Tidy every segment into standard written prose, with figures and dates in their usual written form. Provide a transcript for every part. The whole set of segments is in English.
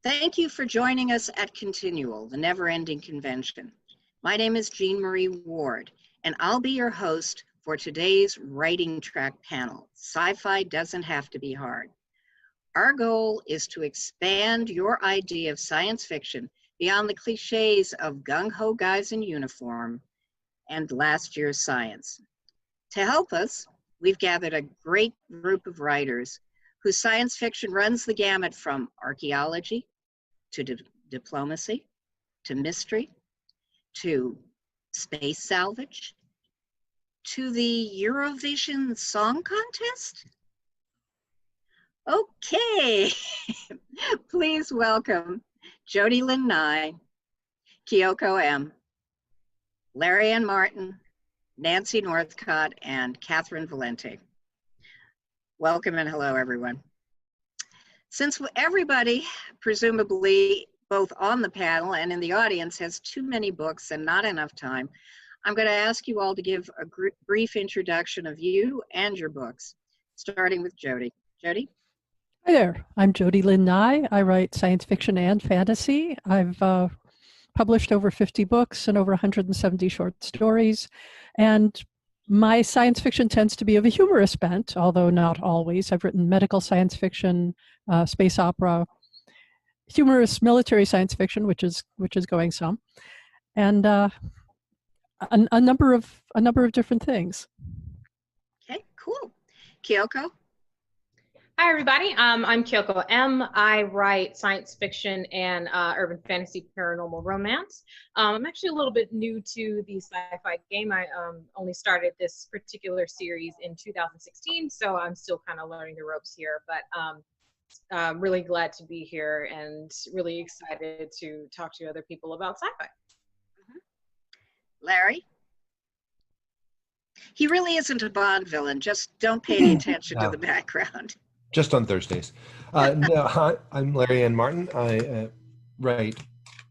Thank you for joining us at ConTinual, the never-ending convention. My name is Jean Marie Ward, and I'll be your host for today's writing track panel, Sci-Fi Doesn't Have to Be Hard. Our goal is to expand your idea of science fiction beyond the cliches of gung-ho guys in uniform and last year's science. To help us, we've gathered a great group of writers whose science fiction runs the gamut from archaeology, to diplomacy, to mystery, to space salvage, to the Eurovision Song Contest? Okay, please welcome Jody Lynn Nye, Kyoko M, Larry Ann Martin, Nancy Northcott, and Catherynne Valente. Welcome and hello, everyone. Since everybody, presumably both on the panel and in the audience, has too many books and not enough time, I'm going to ask you all to give a brief introduction of you and your books, starting with Jody. Jody? Hi there, I'm Jody Lynn Nye. I write science fiction and fantasy. I've published over 50 books and over 170 short stories, and my science fiction tends to be of a humorous bent, although not always. I've written medical science fiction, space opera, humorous military science fiction, which is going some, and a number of different things. Okay, cool. Kyoko? Hi, everybody. I'm Kyoko M. I write science fiction and urban fantasy paranormal romance. I'm actually a little bit new to the sci-fi game. I only started this particular series in 2016, so I'm still kind of learning the ropes here, but I'm really glad to be here and really excited to talk to other people about sci-fi. Larry? He really isn't a Bond villain. Just don't pay any attention to the background. Just on Thursdays. No, hi, I'm Larry Ann Martin. I write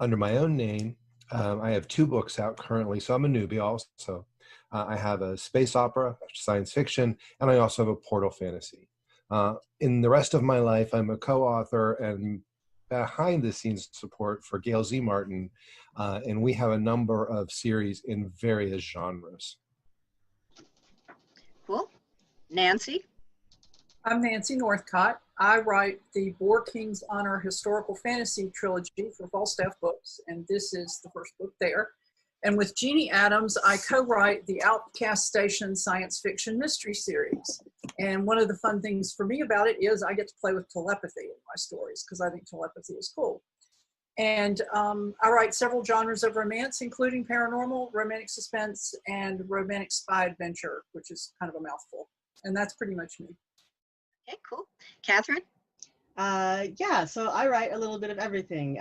under my own name. I have 2 books out currently, so I'm a newbie also. I have a space opera, science fiction, and I also have a portal fantasy. In the rest of my life, I'm a co-author and behind-the-scenes support for Gail Z. Martin, and we have a number of series in various genres. Cool. Nancy? I'm Nancy Northcott. I write the Boar King's Honor historical fantasy trilogy for Falstaff Books, and this is the first book there. And with Jeannie Adams, I co-write the Outcast Station science fiction mystery series. And one of the fun things for me about it is I get to play with telepathy in my stories because I think telepathy is cool. And I write several genres of romance, including paranormal, romantic suspense, and romantic spy adventure, which is kind of a mouthful. And that's pretty much me. Okay, cool. Catherynne? Yeah, so I write a little bit of everything.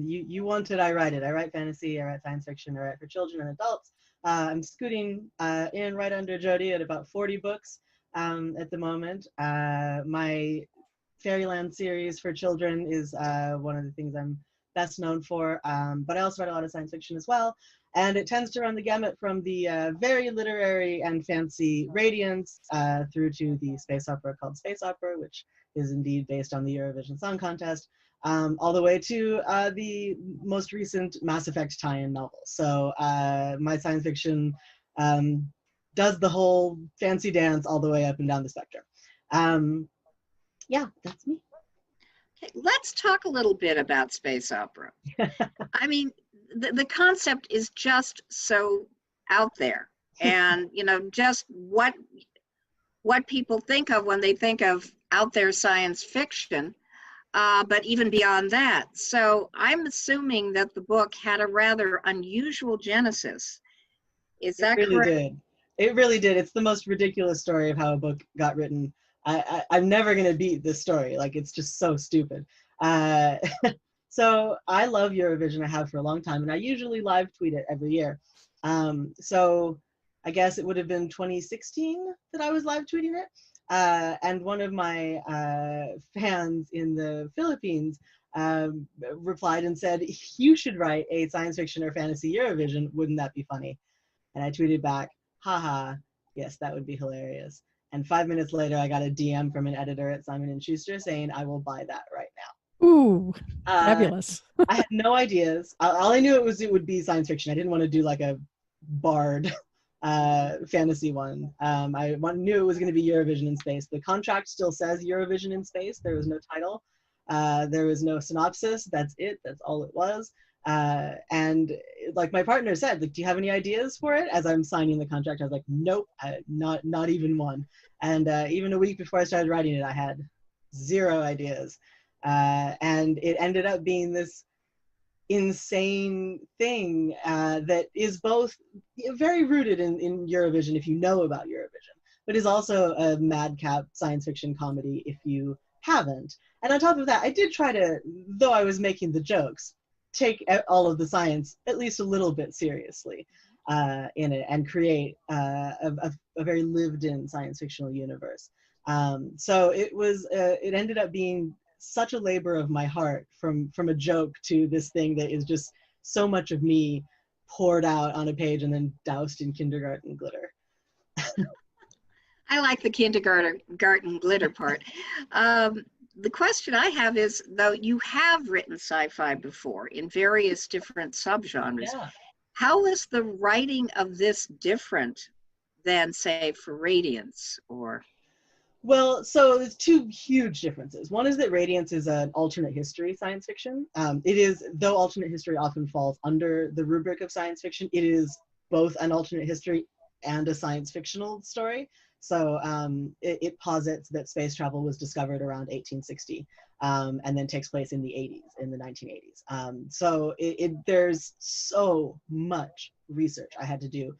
You wanted, I write it. I write fantasy, I write science fiction, I write for children and adults. I'm scooting in right under Jody at about 40 books at the moment. My Fairyland series for children is one of the things I'm best known for, but I also write a lot of science fiction as well. And it tends to run the gamut from the very literary and fancy Radiance through to the space opera called Space Opera, which is indeed based on the Eurovision Song Contest, all the way to the most recent Mass Effect tie-in novel. So my science fiction does the whole fancy dance all the way up and down the spectrum. Yeah, that's me. Okay, let's talk a little bit about space opera. I mean, the concept is just so out there, and you know, just what people think of when they think of out there science fiction, but even beyond that. So I'm assuming that the book had a rather unusual genesis. Is that correct? It really did. It really did. It's the most ridiculous story of how a book got written. I'm never gonna beat this story. Like, it's just so stupid. So I love Eurovision. I have for a long time, and I usually live tweet it every year. So I guess it would have been 2016 that I was live tweeting it. And one of my fans in the Philippines replied and said, "You should write a science fiction or fantasy Eurovision. Wouldn't that be funny?" And I tweeted back, "Haha, yes, that would be hilarious." And 5 minutes later, I got a DM from an editor at Simon & Schuster saying, "I will buy that right now." Ooh, Uh, fabulous. I had no ideas. All I knew it would be science fiction. I didn't want to do like a bard fantasy one. Knew it was going to be Eurovision in space. The contract still says Eurovision in space. There was no title. There was no synopsis. That's it. That's all it was. And like my partner said, like, do you have any ideas for it? As I'm signing the contract, I was like, nope, not even one. And even a week before I started writing it, I had 0 ideas. And it ended up being this insane thing that is both very rooted in Eurovision if you know about Eurovision, but is also a madcap science fiction comedy if you haven't. And on top of that, I did try to, though I was making the jokes, take all of the science at least a little bit seriously in it and create a very lived-in science fictional universe. So it ended up being such a labor of my heart, from a joke to this thing that is just so much of me poured out on a page and then doused in kindergarten glitter. I like the kindergarten glitter part. The question I have is, though you have written sci-fi before in various different subgenres, Yeah. how is the writing of this different than, say, for Radiance or? Well, so there's 2 huge differences. One is that Radiance is an alternate history science fiction. It is, though alternate history often falls under the rubric of science fiction, it is both an alternate history and a science fictional story. So it posits that space travel was discovered around 1860 and then takes place in the 80s, in the 1980s. So there's so much research I had to do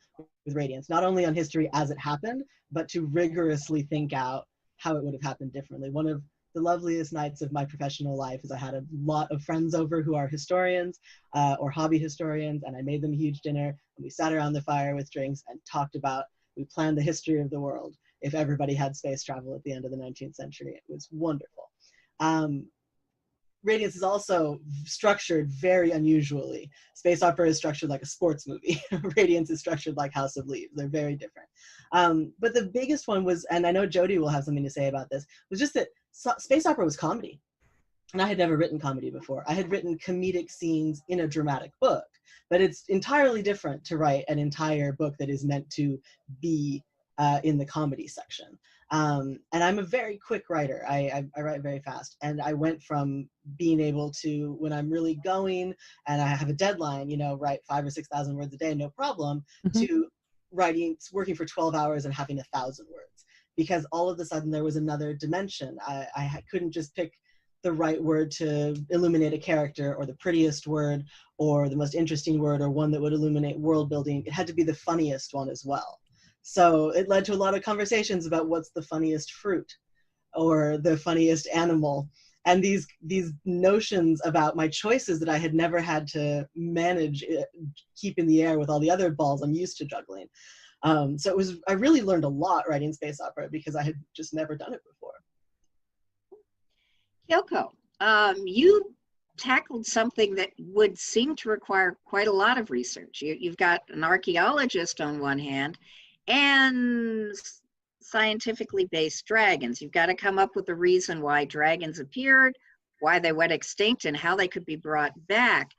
with Radiance, not only on history as it happened, but to rigorously think out how it would have happened differently. One of the loveliest nights of my professional life is I had a lot of friends over who are historians or hobby historians, and I made them a huge dinner, and we sat around the fire with drinks and talked about, we planned the history of the world if everybody had space travel at the end of the 19th century. It was wonderful. Radiance is also structured very unusually. Space opera is structured like a sports movie. Radiance is structured like House of Leaves. They're very different. But the biggest one was, and I know Jody will have something to say about this, was just that space opera was comedy. And I had never written comedy before. I had written comedic scenes in a dramatic book, but it's entirely different to write an entire book that is meant to be in the comedy section. And I'm a very quick writer. I write very fast. And I went from being able to, when I'm really going and I have a deadline, write 5,000 or 6,000 words a day, no problem, to working for 12 hours and having 1,000 words. Because all of a sudden there was another dimension. I couldn't just pick the right word to illuminate a character, or the prettiest word, or the most interesting word, or one that would illuminate world building. It had to be the funniest one as well. So it led to a lot of conversations about what's the funniest fruit or the funniest animal. And these notions about my choices that I had never had to manage, keep in the air with all the other balls I'm used to juggling. So I really learned a lot writing space opera because I had just never done it before. Kyoko, you tackled something that would seem to require quite a lot of research. You've got an archaeologist on one hand and scientifically based dragons. You've got to come up with a reason why dragons appeared, why they went extinct, and how they could be brought back.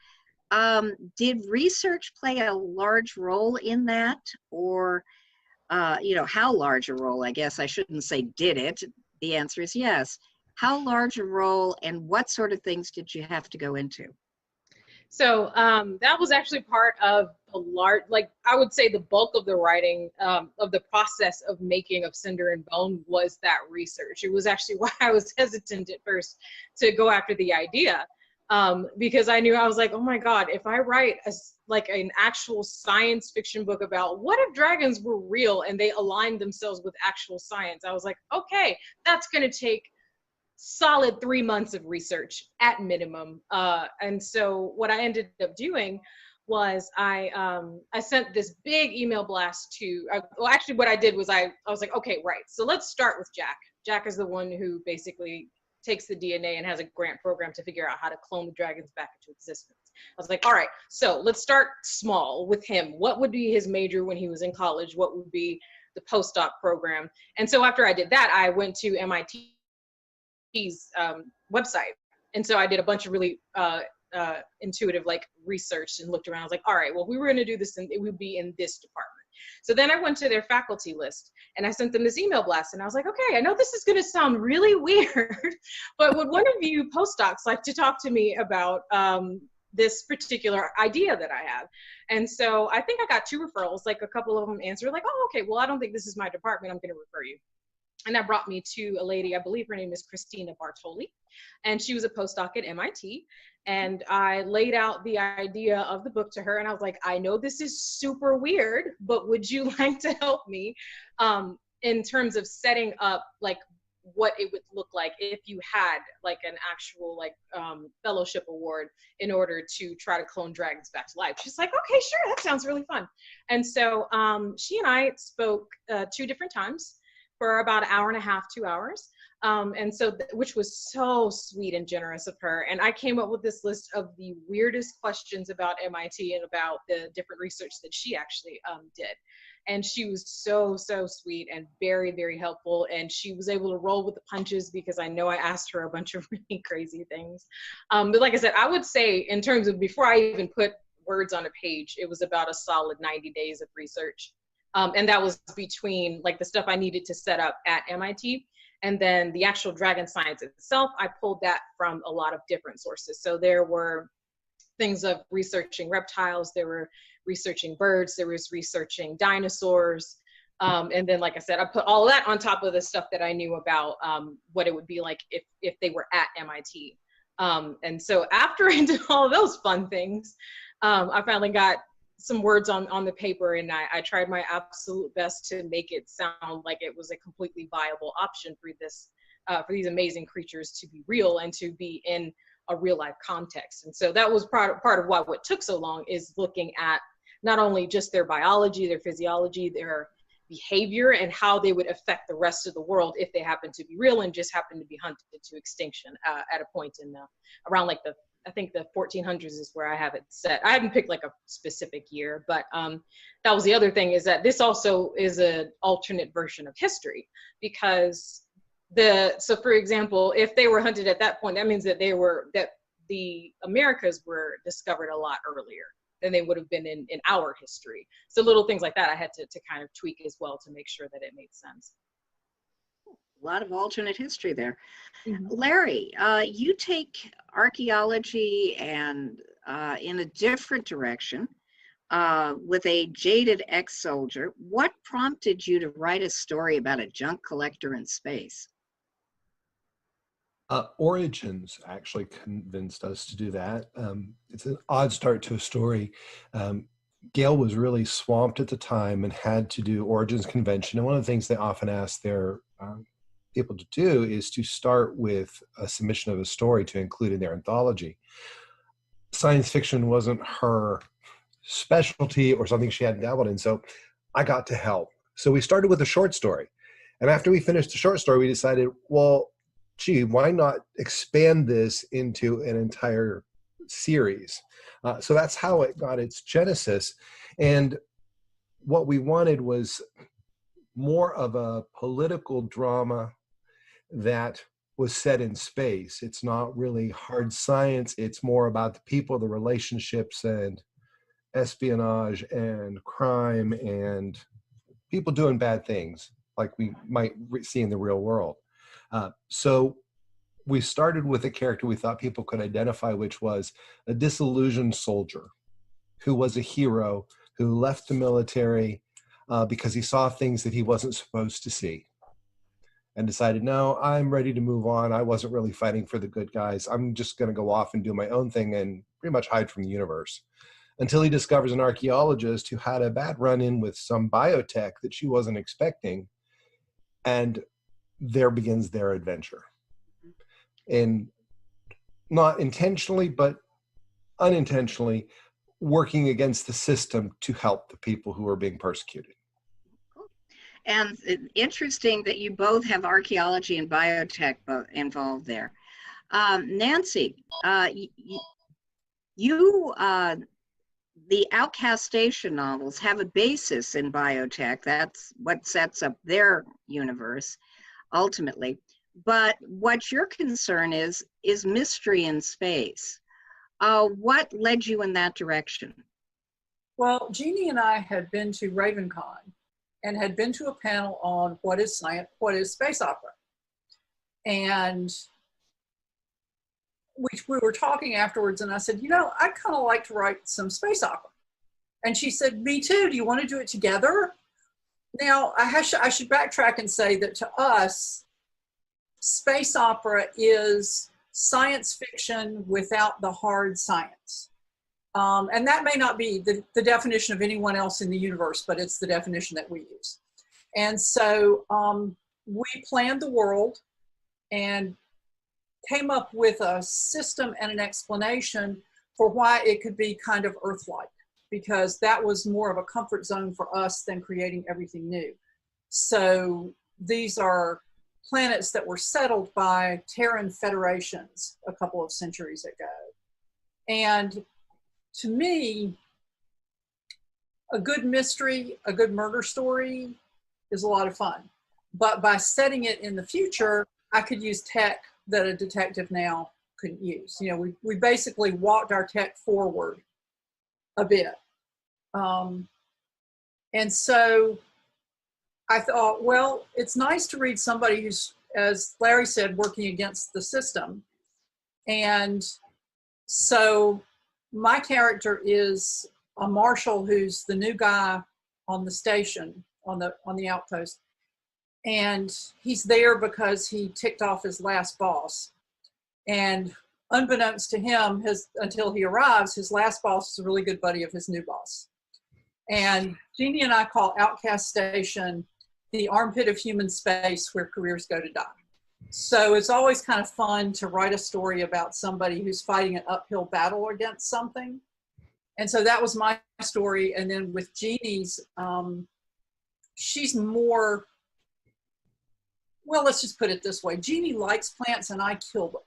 Did research play a large role in that? Or, how large a role? I guess I shouldn't say did it. The answer is yes. How large a role, and what sort of things did you have to go into? So that was actually part of a large, I would say the bulk of the writing of the process of making of Cinder and Bone was that research. It was actually why I was hesitant at first to go after the idea, because I knew, I was like, oh my God, if I write an actual science fiction book about what if dragons were real and they aligned themselves with actual science, I was like, okay, that's going to take solid 3 months of research at minimum. And so what I ended up doing was I sent this big email blast to, actually what I did was I was like, okay, right. So let's start with Jack. Jack is the one who basically takes the DNA and has a grant program to figure out how to clone the dragons back into existence. I was like, all right, so let's start small with him. What would be his major when he was in college? What would be the postdoc program? And so after I did that, I went to MIT's website And so I did a bunch of really intuitive like research and looked around. I was like, all right, well, if we were going to do this, and it would be in this department. So then I went to their faculty list and I sent them this email blast, and I was like, okay, I know this is going to sound really weird, but would one of you postdocs like to talk to me about this particular idea that I have? And so I think I got 2 referrals. Like a couple of them answered like, oh, okay, well, I don't think this is my department. I'm going to refer you. And that brought me to a lady, I believe her name is Christina Bartoli, and she was a postdoc at MIT. And I laid out the idea of the book to her, and I was like, I know this is super weird, but would you like to help me in terms of setting up like what it would look like if you had like an actual like fellowship award in order to try to clone dragons back to life? She's like, okay, sure, that sounds really fun. And so she and I spoke 2 different times for about 1.5 hours, 2 hours. And so, which was so sweet and generous of her. And I came up with this list of the weirdest questions about MIT and about the different research that she actually did. And she was so, so sweet and very, very helpful. And she was able to roll with the punches because I know I asked her a bunch of really crazy things. But like I said, I would say in terms of before I even put words on a page, it was about a solid 90 days of research. And that was between like the stuff I needed to set up at MIT and then the actual dragon science itself. I pulled that from a lot of different sources. So there were things of researching reptiles, there were researching birds, there was researching dinosaurs. And then, like I said, I put all that on top of the stuff that I knew about what it would be like if they were at MIT. And so after I did all of those fun things, I finally got some words on the paper, and I tried my absolute best to make it sound like it was a completely viable option for for these amazing creatures to be real and to be in a real life context. And so that was part of why what took so long is looking at not only just their biology, their physiology, their behavior, and how they would affect the rest of the world if they happen to be real and just happen to be hunted to extinction at a point in around like I think the 1400s is where I have it set. I haven't picked like a specific year, but that was the other thing, is that this also is an alternate version of history, because so for example, if they were hunted at that point, that means that the Americas were discovered a lot earlier than they would have been in our history. So little things like that I had to kind of tweak as well to make sure that it made sense. A lot of alternate history there. Mm-hmm. Larry, you take archaeology and in a different direction with a jaded ex-soldier. What prompted you to write a story about a junk collector in space? Origins actually convinced us to do that. It's an odd start to a story. Gail was really swamped at the time and had to do Origins convention. And one of the things they often ask their people to do is to start with a submission of a story to include in their anthology. Science fiction wasn't her specialty or something she hadn't dabbled in, so I got to help. So we started with a short story. And after we finished the short story, we decided, well, gee, why not expand this into an entire series? So that's how it got its genesis. And what we wanted was more of a political drama that was set in space. It's not really hard science. It's more about the people, the relationships, and espionage and crime and people doing bad things like we might see in the real world. So we started with a character we thought people could identify, which was a disillusioned soldier who was a hero who left the military because he saw things that he wasn't supposed to see and decided, no, I'm ready to move on. I wasn't really fighting for the good guys. I'm just going to go off and do my own thing and pretty much hide from the universe, until he discovers an archaeologist who had a bad run-in with some biotech that she wasn't expecting. And there begins their adventure. And not intentionally, but unintentionally working against the system to help the people who are being persecuted. And interesting that you both have archaeology and biotech involved there. Nancy, the Outcast Station novels have a basis in biotech. That's what sets up their universe ultimately. but what your concern is mystery in space. What led you in that direction? Well, Jeannie and I had been to RavenCon and had been to a panel on what is science, what is space opera. And we were talking afterwards, and I said, you know, I'd kind of like to write some space opera. And she said, me too. Do you want to do it together? Now, I should backtrack and say that to us, space opera is science fiction without the hard science. And that may not be the definition of anyone else in the universe, but it's the definition that we use. And so we planned the world and came up with a system and an explanation for why it could be kind of Earth-like, because that was more of a comfort zone for us than creating everything new. So these are planets that were settled by Terran federations a couple of centuries ago. And to me, a good mystery, a good murder story is a lot of fun. But by setting it in the future, I could use tech that a detective now couldn't use. You know, we basically walked our tech forward a bit. And so I thought, well, it's nice to read somebody who's, as Larry said, working against the system. And so my character is a marshal who's the new guy on the station, on the outpost. And he's there because he ticked off his last boss. And unbeknownst to him, until he arrives, his last boss is a really good buddy of his new boss. And Jeannie and I call Outcast Station the armpit of human space where careers go to die. So it's always kind of fun to write a story about somebody who's fighting an uphill battle against something. And so that was my story. And then with Jeannie's, she's more, well, let's just put it this way. Jeannie likes plants and I kill them.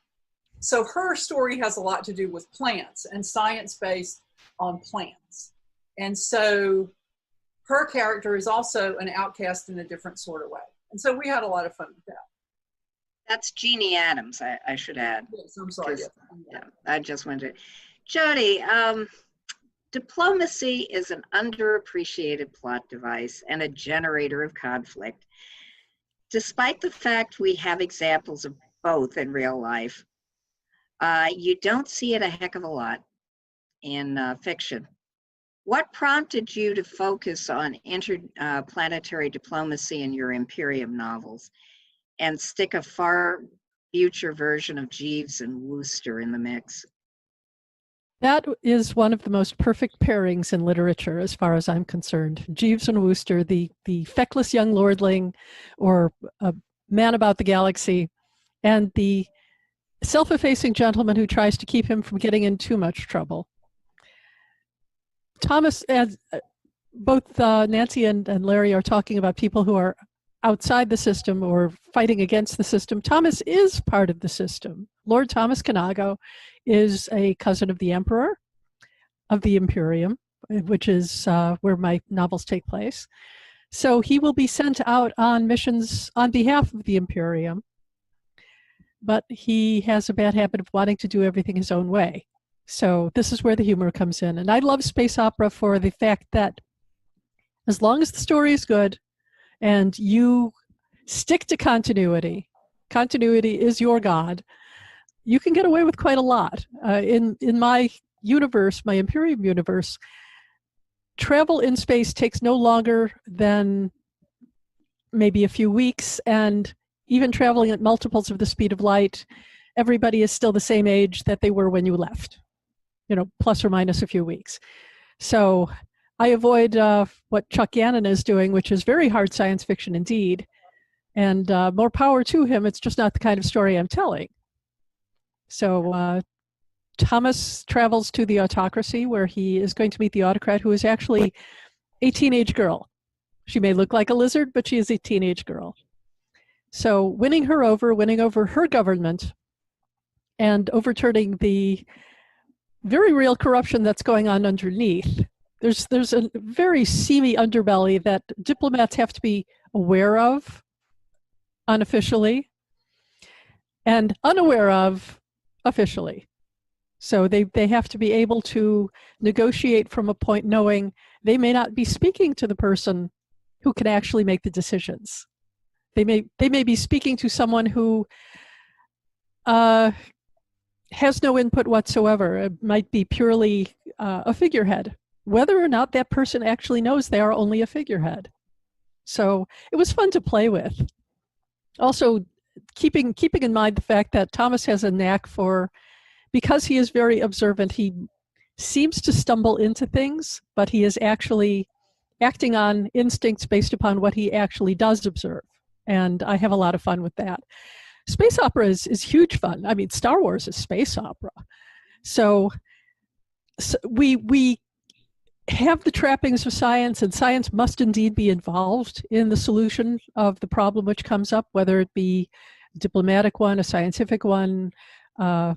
So her story has a lot to do with plants and science based on plants. And so her character is also an outcast in a different sort of way. And so we had a lot of fun with that. That's Jeannie Adams, I should add. Yes, I'm sorry. Yeah, I just wanted to. Jody, diplomacy is an underappreciated plot device and a generator of conflict. Despite the fact we have examples of both in real life, you don't see it a heck of a lot in fiction. What prompted you to focus on interplanetary diplomacy in your Imperium novels and stick a far future version of Jeeves and Wooster in the mix? That is one of the most perfect pairings in literature, as far as I'm concerned. Jeeves and Wooster, the feckless young lordling or a man about the galaxy, and the self-effacing gentleman who tries to keep him from getting in too much trouble. Thomas, and both Nancy and Larry are talking about people who are outside the system or fighting against the system. Thomas is part of the system. Lord Thomas Kanago is a cousin of the Emperor of the Imperium, which is where my novels take place. So he will be sent out on missions on behalf of the Imperium, but he has a bad habit of wanting to do everything his own way. So this is where the humor comes in. And I love space opera for the fact that as long as the story is good and you stick to continuity, continuity is your god, you can get away with quite a lot. In my universe, my Imperium universe, travel in space takes no longer than maybe a few weeks, and even traveling at multiples of the speed of light, everybody is still the same age that they were when you left, you know, plus or minus a few weeks. So I avoid what Chuck Gannon is doing, which is very hard science fiction indeed, and more power to him. It's just not the kind of story I'm telling. So Thomas travels to the autocracy where he is going to meet the autocrat, who is actually a teenage girl. She may look like a lizard, but she is a teenage girl. So winning over her government and overturning the very real corruption that's going on underneath. There's a very seamy underbelly that diplomats have to be aware of unofficially. and unaware of officially. So they have to be able to negotiate from a point knowing they may not be speaking to the person who can actually make the decisions. They may be speaking to someone who has no input whatsoever. It might be purely a figurehead, whether or not that person actually knows they are only a figurehead. So it was fun to play with. Also, keeping in mind the fact that Thomas has a knack for, because he is very observant, he seems to stumble into things, but he is actually acting on instincts based upon what he actually does observe. And I have a lot of fun with that. Space opera is huge fun. I mean, Star Wars is space opera. So we have the trappings of science, and science must indeed be involved in the solution of the problem which comes up, whether it be a diplomatic one, a scientific one, a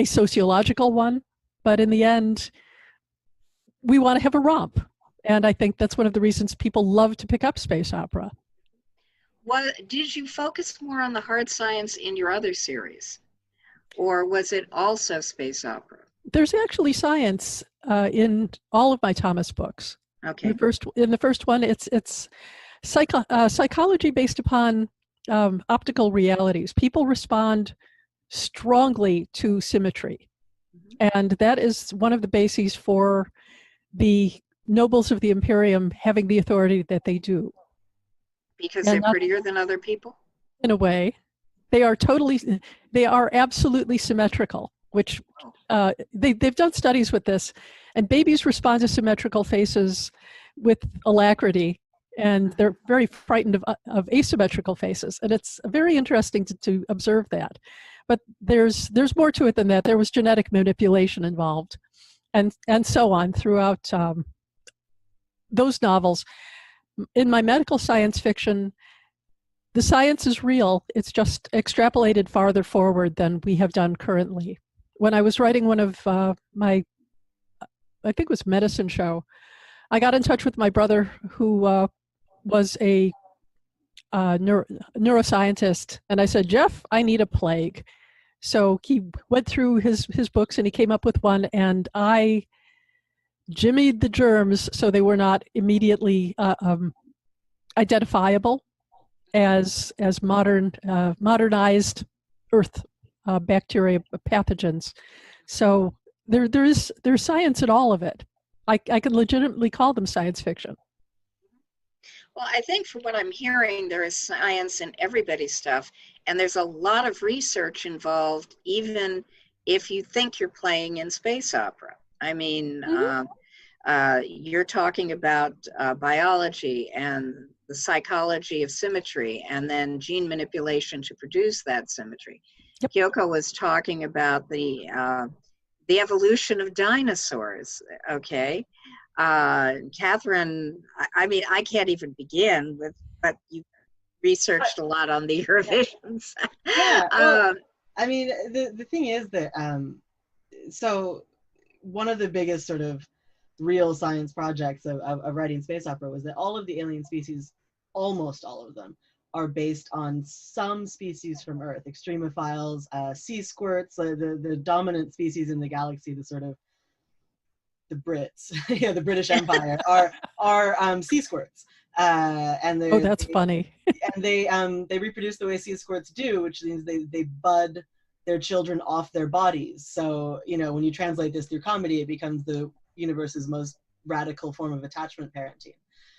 sociological one. But in the end, we want to have a romp. And I think that's one of the reasons people love to pick up space opera. Did you focus more on the hard science in your other series? Or was it also space opera? There's actually science in all of my Thomas books. Okay. In the first one, it's psychology based upon optical realities. People respond strongly to symmetry. And that is one of the bases for the nobles of the Imperium having the authority that they do. Because they're prettier than other people? In a way. They are absolutely symmetrical, which they've done studies with this, and babies respond to symmetrical faces with alacrity, and they're very frightened of asymmetrical faces. And it's very interesting to observe that. But there's more to it than that. There was genetic manipulation involved, and so on throughout those novels. In my medical science fiction, the science is real. It's just extrapolated farther forward than we have done currently. When I was writing one of my, I think it was medicine show, I got in touch with my brother who was a neuroscientist, and I said, Jeff, I need a plague. So he went through his books and he came up with one, and I jimmied the germs so they were not immediately identifiable as modernized Earth bacteria pathogens. So there's science in all of it. I can legitimately call them science fiction. Well, I think from what I'm hearing, there is science in everybody's stuff, and there's a lot of research involved, even if you think you're playing in space opera. I mean, you're talking about biology and the psychology of symmetry, and then gene manipulation to produce that symmetry. Yep. Kyoko was talking about the evolution of dinosaurs, okay? Catherynne, I mean, I can't even begin with, but you researched a lot on the revisions. Yeah, well, I mean, the thing is that, so one of the biggest sort of real science projects of writing space opera was that all of the alien species, almost all of them, are based on some species from Earth. Extremophiles, sea squirts, the dominant species in the galaxy, the sort of the Brits, yeah, the British Empire, are sea squirts. And that's funny. And they reproduce the way sea squirts do, which means they bud their children off their bodies. So, you know, when you translate this through comedy, it becomes the universe's most radical form of attachment parenting.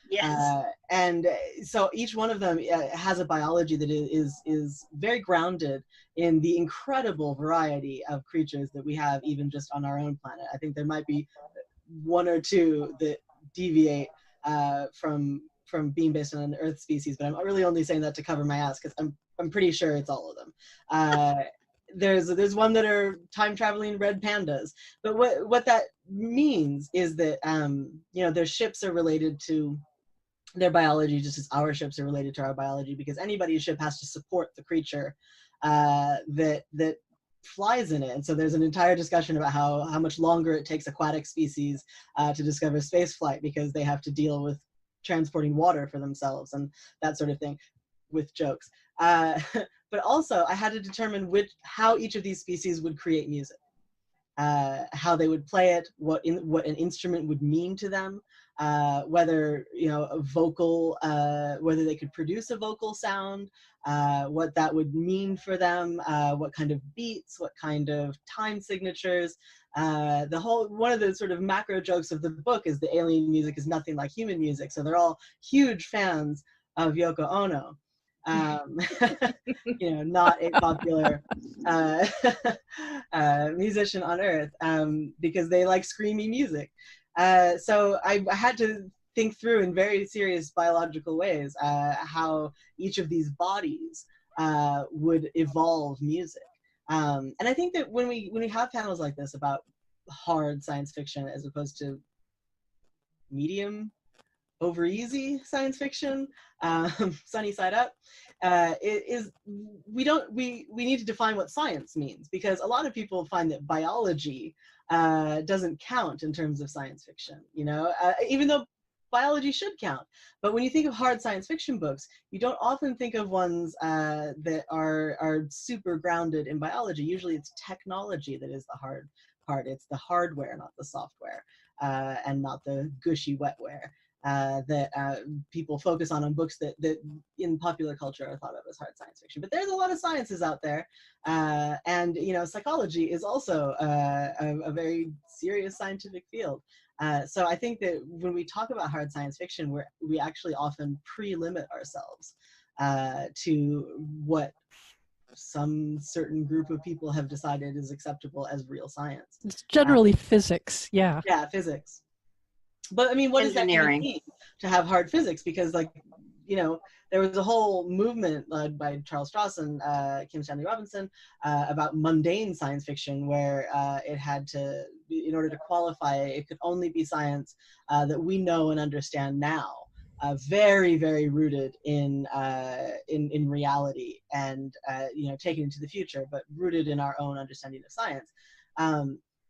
Yes. And so each one of them has a biology that is very grounded in the incredible variety of creatures that we have even just on our own planet. I think there might be one or two that deviate from being based on an Earth species, but I'm really only saying that to cover my ass because I'm pretty sure it's all of them. There's one that are time traveling red pandas, but what that means is that you know, their ships are related to their biology just as our ships are related to our biology, because anybody's ship has to support the creature that flies in it. And so there's an entire discussion about how much longer it takes aquatic species to discover space flight, because they have to deal with transporting water for themselves and that sort of thing, with jokes. but also I had to determine how each of these species would create music, how they would play it, what an instrument would mean to them, whether a vocal, whether they could produce a vocal sound, what that would mean for them, what kind of beats, what kind of time signatures. One of the sort of macro jokes of the book is the alien music is nothing like human music. So they're all huge fans of Yoko Ono. Not a popular musician on Earth, because they like screamy music. So I had to think through in very serious biological ways how each of these bodies would evolve music. And I think that when we have panels like this about hard science fiction as opposed to medium over easy science fiction, sunny side up, we need to define what science means, because a lot of people find that biology doesn't count in terms of science fiction, even though biology should count. But when you think of hard science fiction books, you don't often think of ones that are super grounded in biology. Usually it's technology that is the hard part. It's the hardware, not the software, and not the gushy wetware that people focus on books that in popular culture are thought of as hard science fiction. But there's a lot of sciences out there, and psychology is also a very serious scientific field. So I think that when we talk about hard science fiction, we actually often pre-limit ourselves to what some certain group of people have decided is acceptable as real science. It's generally physics, yeah. Yeah, physics. But I mean, what does that even mean to have hard physics? Because there was a whole movement led by Charles Stross and Kim Stanley Robinson about mundane science fiction, where it had to, in order to qualify, it could only be science that we know and understand now, very, very rooted in reality and taken into the future, but rooted in our own understanding of science.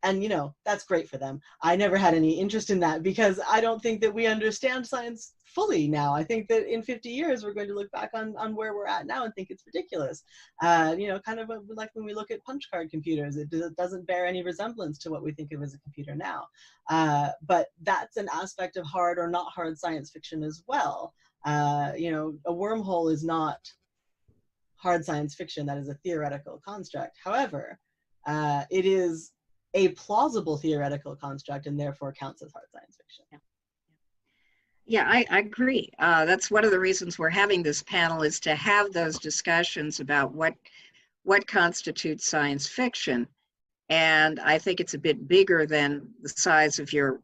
And that's great for them. I never had any interest in that, because I don't think that we understand science fully now. I think that in 50 years, we're going to look back on where we're at now and think it's ridiculous. Kind of like when we look at punch card computers, it doesn't bear any resemblance to what we think of as a computer now. But that's an aspect of hard or not hard science fiction as well. A wormhole is not hard science fiction. That is a theoretical construct. However, it is a plausible theoretical construct and therefore counts as hard science fiction. Yeah, I agree. That's one of the reasons we're having this panel, is to have those discussions about what constitutes science fiction. And I think it's a bit bigger than the size of your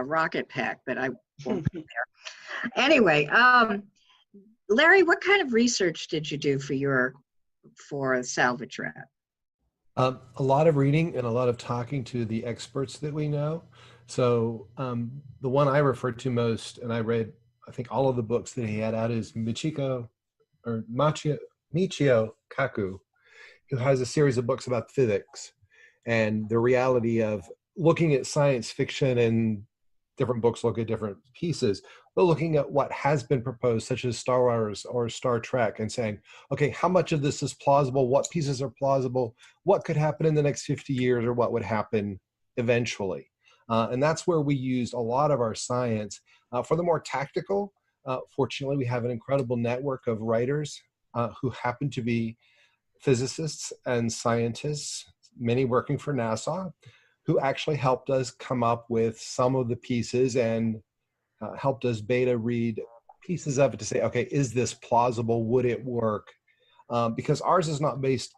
rocket pack, but I won't go there. Anyway, Larry, what kind of research did you do for Salvage Rat? A lot of reading and a lot of talking to the experts that we know. So the one I refer to most, and I read, I think, all of the books that he had out, is Michio Kaku, who has a series of books about physics and the reality of looking at science fiction, and different books look at different pieces, but looking at what has been proposed, such as Star Wars or Star Trek, and saying, okay, how much of this is plausible? What pieces are plausible? What could happen in the next 50 years, or what would happen eventually? And that's where we used a lot of our science. For the more tactical, fortunately, we have an incredible network of writers who happen to be physicists and scientists, many working for NASA, who actually helped us come up with some of the pieces and helped us beta read pieces of it to say, okay, is this plausible? Would it work? Because ours is not based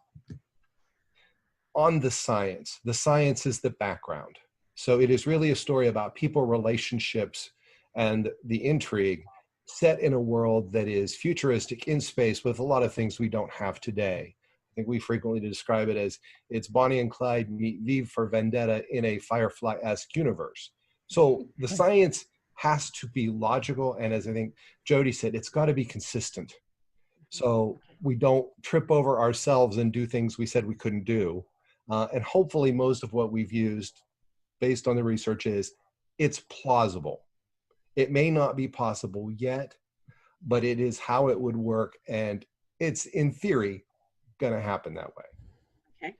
on the science. The science is the background. So it is really a story about people, relationships, and the intrigue set in a world that is futuristic in space with a lot of things we don't have today. I think we frequently describe it as it's Bonnie and Clyde meet V for Vendetta in a Firefly-esque universe. So the science has to be logical, and as I think Jody said, it's got to be consistent. So we don't trip over ourselves and do things we said we couldn't do. And hopefully most of what we've used based on the research is it's plausible. It may not be possible yet, but it is how it would work, and it's in theory going to happen that way. Okay.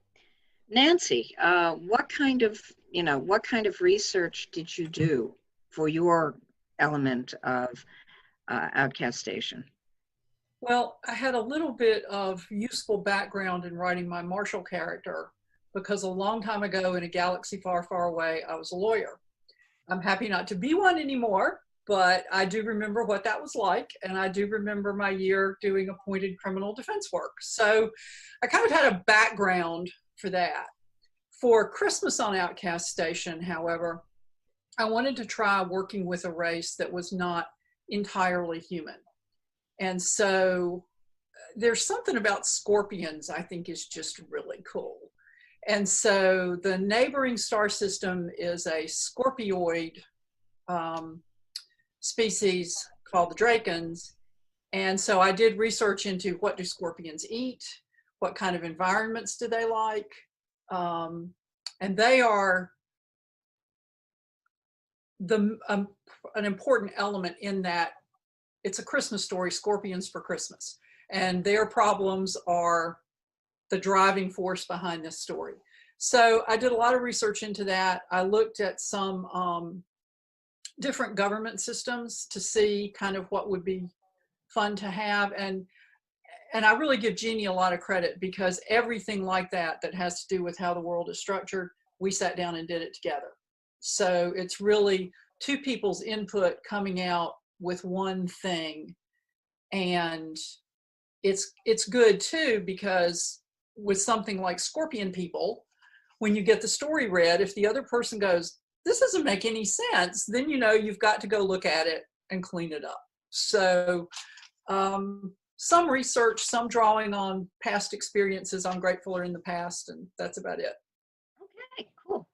Nancy, what kind of research did you do for your element of Outcast Station? Well, I had a little bit of useful background in writing my Marshall character because a long time ago in a galaxy far, far away, I was a lawyer. I'm happy not to be one anymore, but I do remember what that was like. And I do remember my year doing appointed criminal defense work. So I kind of had a background for that. For Christmas on Outcast Station, however, I wanted to try working with a race that was not entirely human. And so there's something about scorpions I think is just really cool. And so the neighboring star system is a scorpioid species called the Dracons. And so I did research into what do scorpions eat, what kind of environments do they like, and they are an important element in that it's a Christmas story, Scorpions for Christmas. And their problems are the driving force behind this story. So I did a lot of research into that. I looked at some different government systems to see kind of what would be fun to have. And I really give Jeannie a lot of credit because everything like that has to do with how the world is structured, we sat down and did it together. So it's really two people's input coming out with one thing. And it's good too, because with something like Scorpion People, when you get the story read, if the other person goes, this doesn't make any sense, then you know you've got to go look at it and clean it up. So some research, some drawing on past experiences I'm grateful are in the past, and that's about it. Okay, cool.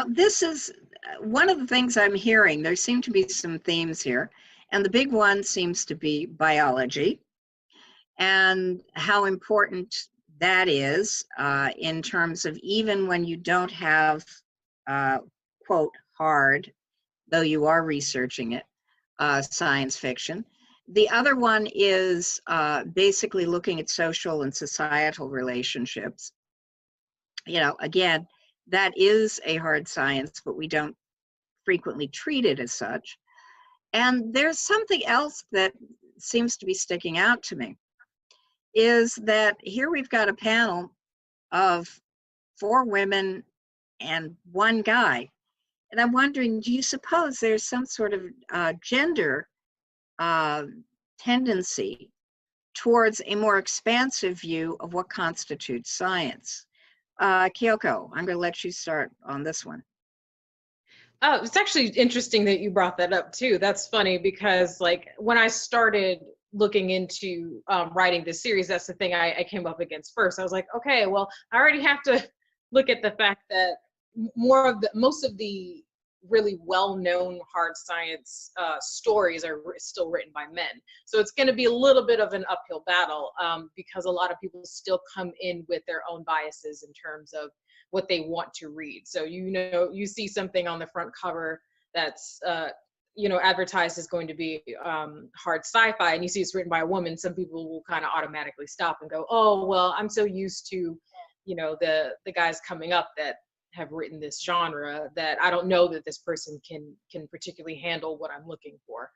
This is one of the things I'm hearing. There seem to be some themes here, and the big one seems to be biology and how important that is in terms of even when you don't have, quote, hard, though you are researching it, science fiction. The other one is basically looking at social and societal relationships. Again, that is a hard science, but we don't frequently treat it as such. And there's something else that seems to be sticking out to me, is that here we've got a panel of 4 women and 1 guy. And I'm wondering, do you suppose there's some sort of gender tendency towards a more expansive view of what constitutes science? Kyoko, I'm going to let you start on this one. Oh, it's actually interesting that you brought that up too. That's funny because like when I started looking into writing this series, that's the thing I came up against first. I was like, okay, well, I already have to look at the fact that most of the really well-known hard science stories are still written by men. So it's going to be a little bit of an uphill battle because a lot of people still come in with their own biases in terms of what they want to read. So, you see something on the front cover that's, advertised as going to be hard sci-fi, and you see it's written by a woman, some people will kind of automatically stop and go, oh, well, I'm so used to, the guys coming up that have written this genre that I don't know that this person can particularly handle what I'm looking for.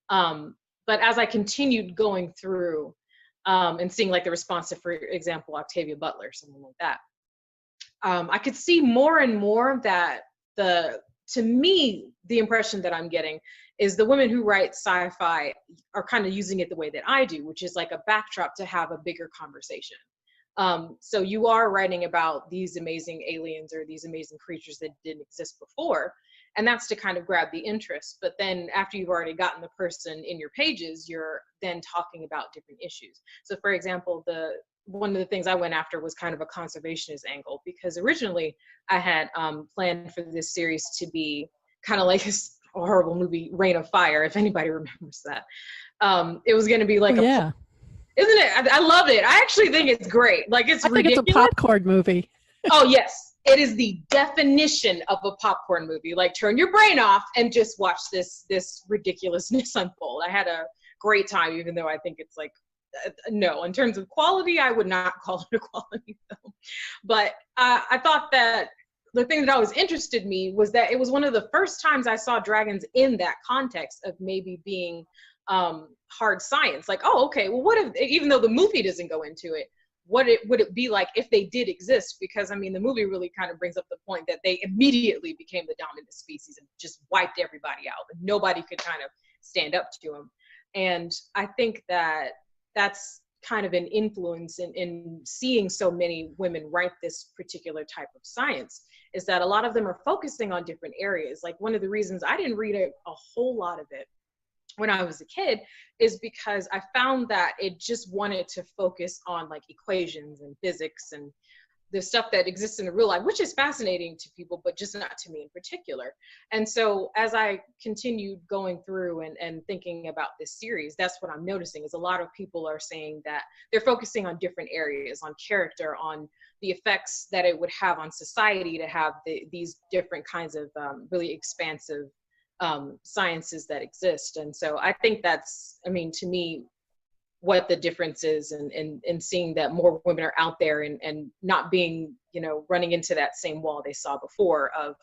But as I continued going through and seeing like the response to, for example, Octavia Butler, someone like that, I could see more and more that to me, the impression that I'm getting is the women who write sci-fi are kind of using it the way that I do, which is like a backdrop to have a bigger conversation. So you are writing about these amazing aliens or these amazing creatures that didn't exist before, and that's to kind of grab the interest. But then after you've already gotten the person in your pages, you're then talking about different issues. So for example, one of the things I went after was kind of a conservationist angle, because originally I had planned for this series to be kind of like this horrible movie, Reign of Fire, if anybody remembers that. It was going to be like yeah. Isn't it? I love it. I actually think it's great. Like it's ridiculous. It's a popcorn movie. Oh yes, it is the definition of a popcorn movie. Like turn your brain off and just watch this ridiculousness unfold. I had a great time, even though I think it's like no. In terms of quality, I would not call it a quality film. But I thought that the thing that always interested me was that it was one of the first times I saw dragons in that context of maybe being hard science. Like, oh, okay, well, what if, even though the movie doesn't go into it, would it be like if they did exist? Because I mean, the movie really kind of brings up the point that they immediately became the dominant species and just wiped everybody out, and nobody could kind of stand up to them. And I think that that's kind of an influence in seeing so many women write this particular type of science, is that a lot of them are focusing on different areas. Like, one of the reasons I didn't read a whole lot of it when I was a kid is because I found that it just wanted to focus on like equations and physics and the stuff that exists in the real life, which is fascinating to people, but just not to me in particular. And so as I continued going through and thinking about this series, that's what I'm noticing, is a lot of people are saying that they're focusing on different areas, on character, on the effects that it would have on society to have these different kinds of really expansive sciences that exist. And so I think that's, I mean, to me, what the difference is, and seeing that more women are out there and not being, you know, running into that same wall they saw before of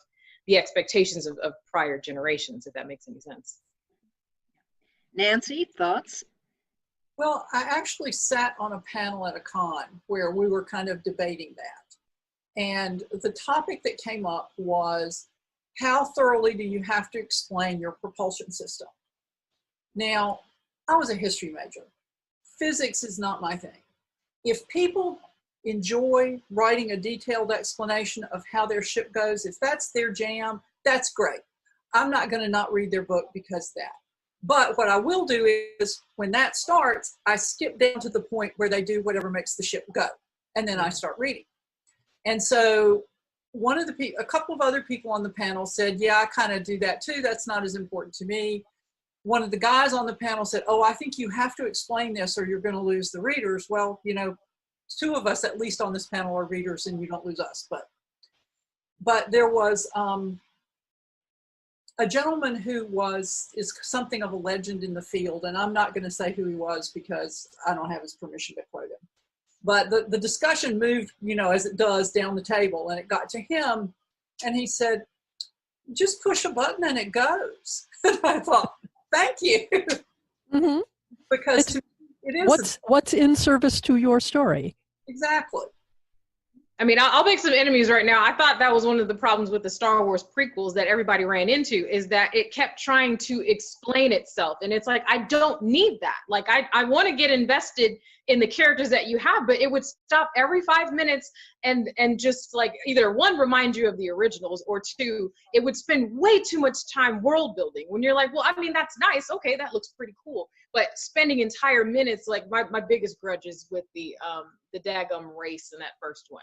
the expectations of prior generations, if that makes any sense. Nancy, thoughts? Well, I actually sat on a panel at a con where we were kind of debating that. And the topic that came up was, how thoroughly do you have to explain your propulsion system? Now, I was a history major. Physics is not my thing. If people enjoy writing a detailed explanation of how their ship goes, if that's their jam, that's great. I'm not going to not read their book because of that. But what I will do is, when that starts, I skip down to the point where they do whatever makes the ship go, and then I start reading. And so a couple of other people on the panel said, yeah, I kind of do that too. That's not as important to me. One of the guys on the panel said, oh, I think you have to explain this or you're going to lose the readers. Well, you know, two of us at least on this panel are readers, and you don't lose us. But there was a gentleman who is something of a legend in the field, and I'm not going to say who he was because I don't have his permission to quote him. But the discussion moved, you know, as it does down the table, and it got to him, and he said, just push a button and it goes. And I thought, thank you. Mm-hmm. Because it is. What's in service to your story? Exactly. I mean, I'll make some enemies right now. I thought that was one of the problems with the Star Wars prequels that everybody ran into, is that it kept trying to explain itself. And it's like, I don't need that. Like, I want to get invested in the characters that you have, but it would stop every 5 minutes and just like either one, remind you of the originals, or two, it would spend way too much time world building when you're like, well, I mean, that's nice. Okay, that looks pretty cool. But spending entire minutes, like my biggest grudge is with the daggum race in that first one.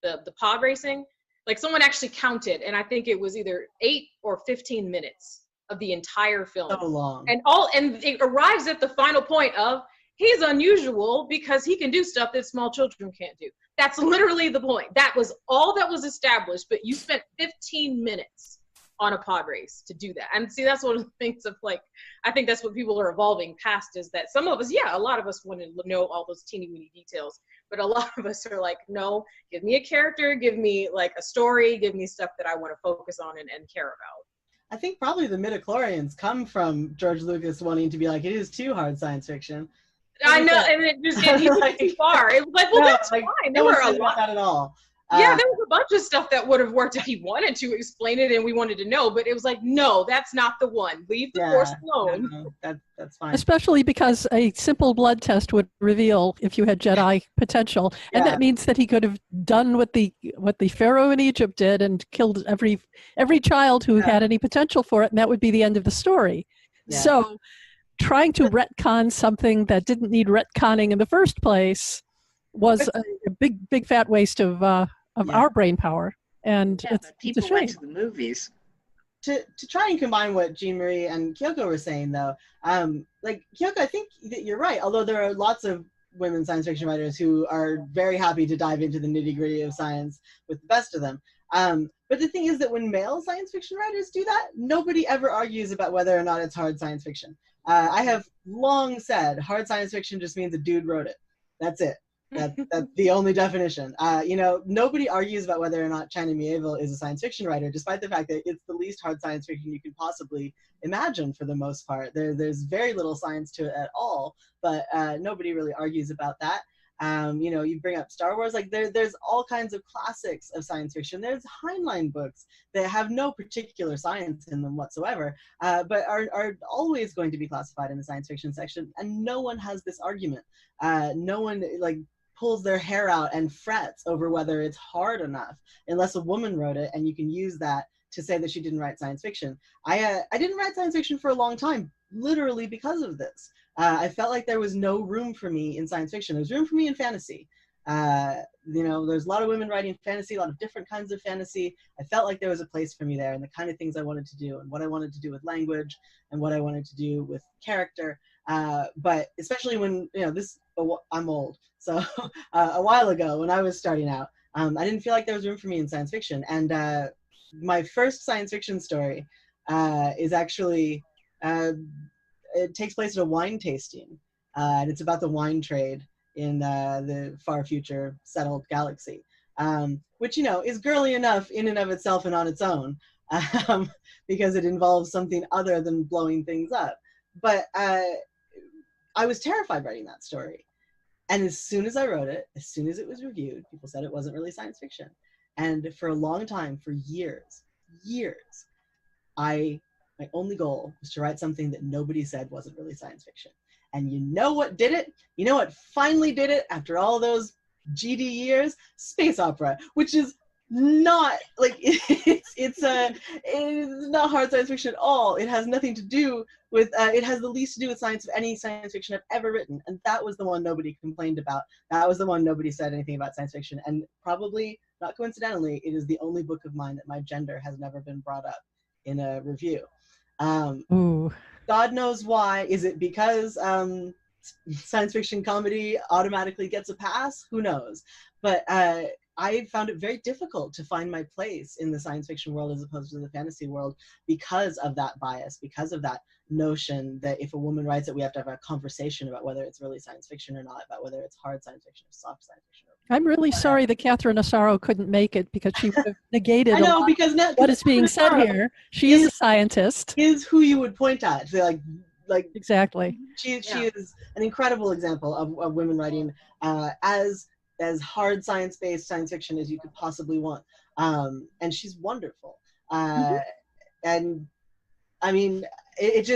The pod racing, like someone actually counted, and I think it was either 8 or 15 minutes of the entire film. So long. And it arrives at the final point of, he's unusual because he can do stuff that small children can't do. That's literally the point. That was all that was established, but you spent 15 minutes on a pod race to do that. And see, that's one of the things of like, I think that's what people are evolving past, is that some of us, yeah, a lot of us want to know all those teeny weeny details, but a lot of us are like, no, give me a character, give me like a story, give me stuff that I want to focus on and care about. I think probably the midichlorians come from George Lucas wanting to be like, it is too hard science fiction. I know, and it just he took too far. It was like, well, no, that's fine. There were a lot that at all. Yeah, there was a bunch of stuff that would have worked if he wanted to explain it and we wanted to know, but it was like, no, that's not the one. Leave the Force alone. No, that's fine. Especially because a simple blood test would reveal if you had Jedi potential, and that means that he could have done what the Pharaoh in Egypt did and killed every child who had any potential for it, and that would be the end of the story. Yeah. So, trying to retcon something that didn't need retconning in the first place was a big fat waste of our brain power, and people went to the movies. To try and combine what Jean Marie and Kyoko were saying, though, like Kyoko, I think that you're right. Although there are lots of women science fiction writers who are very happy to dive into the nitty gritty of science with the best of them. But the thing is that when male science fiction writers do that, nobody ever argues about whether or not it's hard science fiction. I have long said hard science fiction just means a dude wrote it. That's it. That's the only definition. You know, nobody argues about whether or not China Miéville is a science fiction writer, despite the fact that it's the least hard science fiction you can possibly imagine for the most part. There's very little science to it at all, but nobody really argues about that. You know, you bring up Star Wars, like there's all kinds of classics of science fiction. There's Heinlein books that have no particular science in them whatsoever, but are always going to be classified in the science fiction section, and no one has this argument. No one like pulls their hair out and frets over whether it's hard enough, unless a woman wrote it, and you can use that to say that she didn't write science fiction. I didn't write science fiction for a long time, literally because of this. I felt like there was no room for me in science fiction. There was room for me in fantasy. You know, there's a lot of women writing fantasy, a lot of different kinds of fantasy. I felt like there was a place for me there, and the kind of things I wanted to do, and what I wanted to do with language, and what I wanted to do with character. But especially when, you know, I'm old. So a while ago when I was starting out, I didn't feel like there was room for me in science fiction. And my first science fiction story is actually, it takes place at a wine tasting, and it's about the wine trade in the far future settled galaxy, which, you know, is girly enough in and of itself and on its own, because it involves something other than blowing things up. But I was terrified writing that story. And as soon as I wrote it, as soon as it was reviewed, people said it wasn't really science fiction. And for a long time, for years, my only goal was to write something that nobody said wasn't really science fiction. And you know what did it? You know what finally did it after all those GD years? Space opera, which is not like it's not hard science fiction at all. It has nothing to do with it has the least to do with science of any science fiction I've ever written, and that was the one nobody complained about. That was the one nobody said anything about science fiction, and probably not coincidentally, it is the only book of mine that my gender has never been brought up in a review. Ooh. God knows why. Is it because science fiction comedy automatically gets a pass? Who knows? But I found it very difficult to find my place in the science fiction world as opposed to the fantasy world because of that bias, because of that notion that if a woman writes it, we have to have a conversation about whether it's really science fiction or not, about whether it's hard science fiction or soft science fiction. I'm really sorry that Catherynne Asaro couldn't make it, because she would have negated I know, because what is being said here. She is a scientist. Is who you would point at. So like exactly. She is an incredible example of women writing as hard science-based science fiction as you could possibly want. And she's wonderful. And I mean, it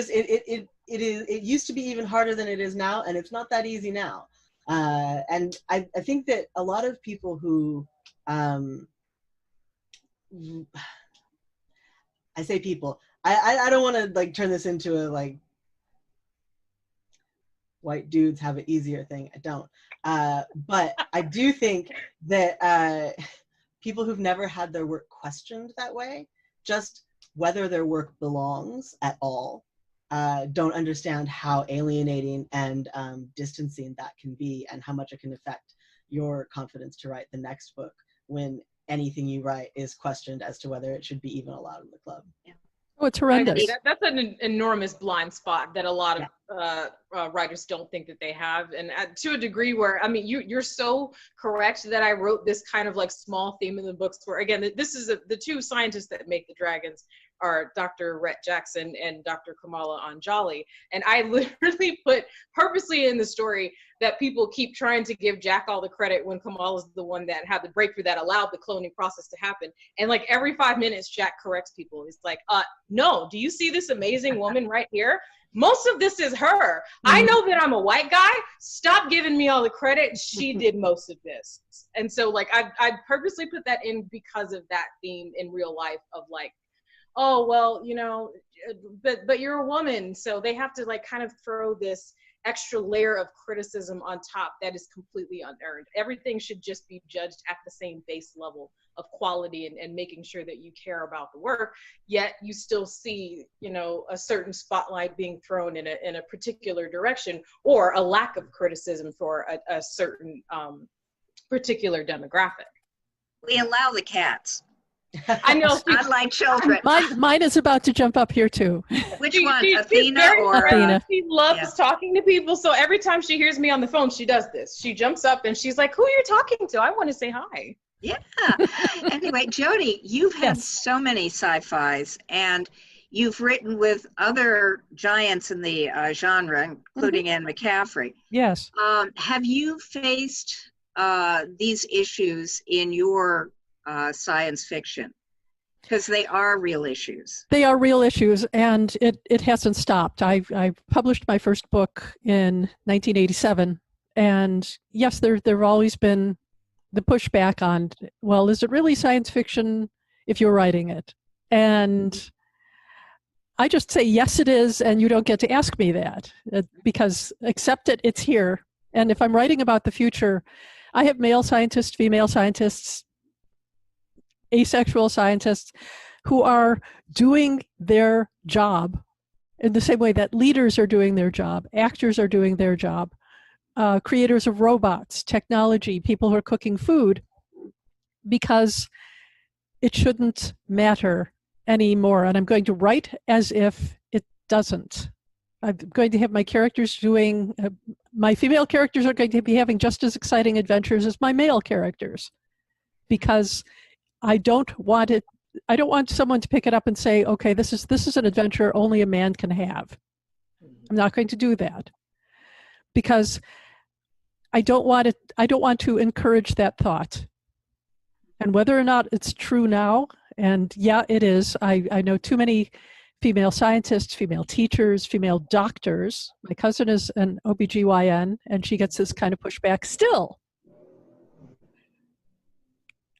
used to be even harder than it is now, and it's not that easy now. And I think that a lot of people who, I say people, I don't want to like turn this into a like white dudes have an easier thing. I don't. But I do think that people who've never had their work questioned that way, just whether their work belongs at all, don't understand how alienating and distancing that can be, and how much it can affect your confidence to write the next book when anything you write is questioned as to whether it should be even allowed in the club. Yeah. Oh, it's horrendous. That's an enormous blind spot that a lot of writers don't think that they have, and to a degree where, I mean, you're so correct that I wrote this kind of like small theme in the books where, again, this is the two scientists that make the dragons are Dr. Rhett Jackson and Dr. Kamala Anjali, and I literally put purposely in the story that people keep trying to give Jack all the credit when Kamala's the one that had the breakthrough that allowed the cloning process to happen. And like every 5 minutes, Jack corrects people. He's like, no, do you see this amazing woman right here? Most of this is her. I know that I'm a white guy. Stop giving me all the credit. She did most of this. And so like I purposely put that in because of that theme in real life of like, oh, well, you know, but you're a woman, so they have to like kind of throw this extra layer of criticism on top that is completely unearned. Everything should just be judged at the same base level of quality and making sure that you care about the work, yet you still see, you know, a certain spotlight being thrown in a particular direction, or a lack of criticism for a certain particular demographic. We allow the cats. I know. Unlike children. Mine is about to jump up here too. Which one, She's Athena very or? Athena. She loves Yeah. talking to people. So every time she hears me on the phone, she does this. She jumps up and she's like, "Who are you talking to? I want to say hi." Yeah. Anyway, Jody, you've had Yes. so many sci-fis, and you've written with other giants in the genre, including Anne McCaffrey. Yes. Have you faced these issues in your science fiction? Because they are real issues. They are real issues, and it hasn't stopped. I published my first book in 1987, and yes, there've always been the pushback on, well, is it really science fiction if you're writing it? And I just say, yes, it is, and you don't get to ask me that, because accept it, it's here. And if I'm writing about the future, I have male scientists, female scientists, asexual scientists who are doing their job in the same way that leaders are doing their job, actors are doing their job, creators of robots, technology, people who are cooking food, because it shouldn't matter anymore. And I'm going to write as if it doesn't. I'm going to have my characters doing, my female characters are going to be having just as exciting adventures as my male characters, because I don't want someone to pick it up and say, okay, this is an adventure only a man can have. I'm not going to do that, because I don't want to encourage that thought. And whether or not it's true now, and yeah, it is. I know too many female scientists, female teachers, female doctors. My cousin is an OBGYN, and she gets this kind of pushback still.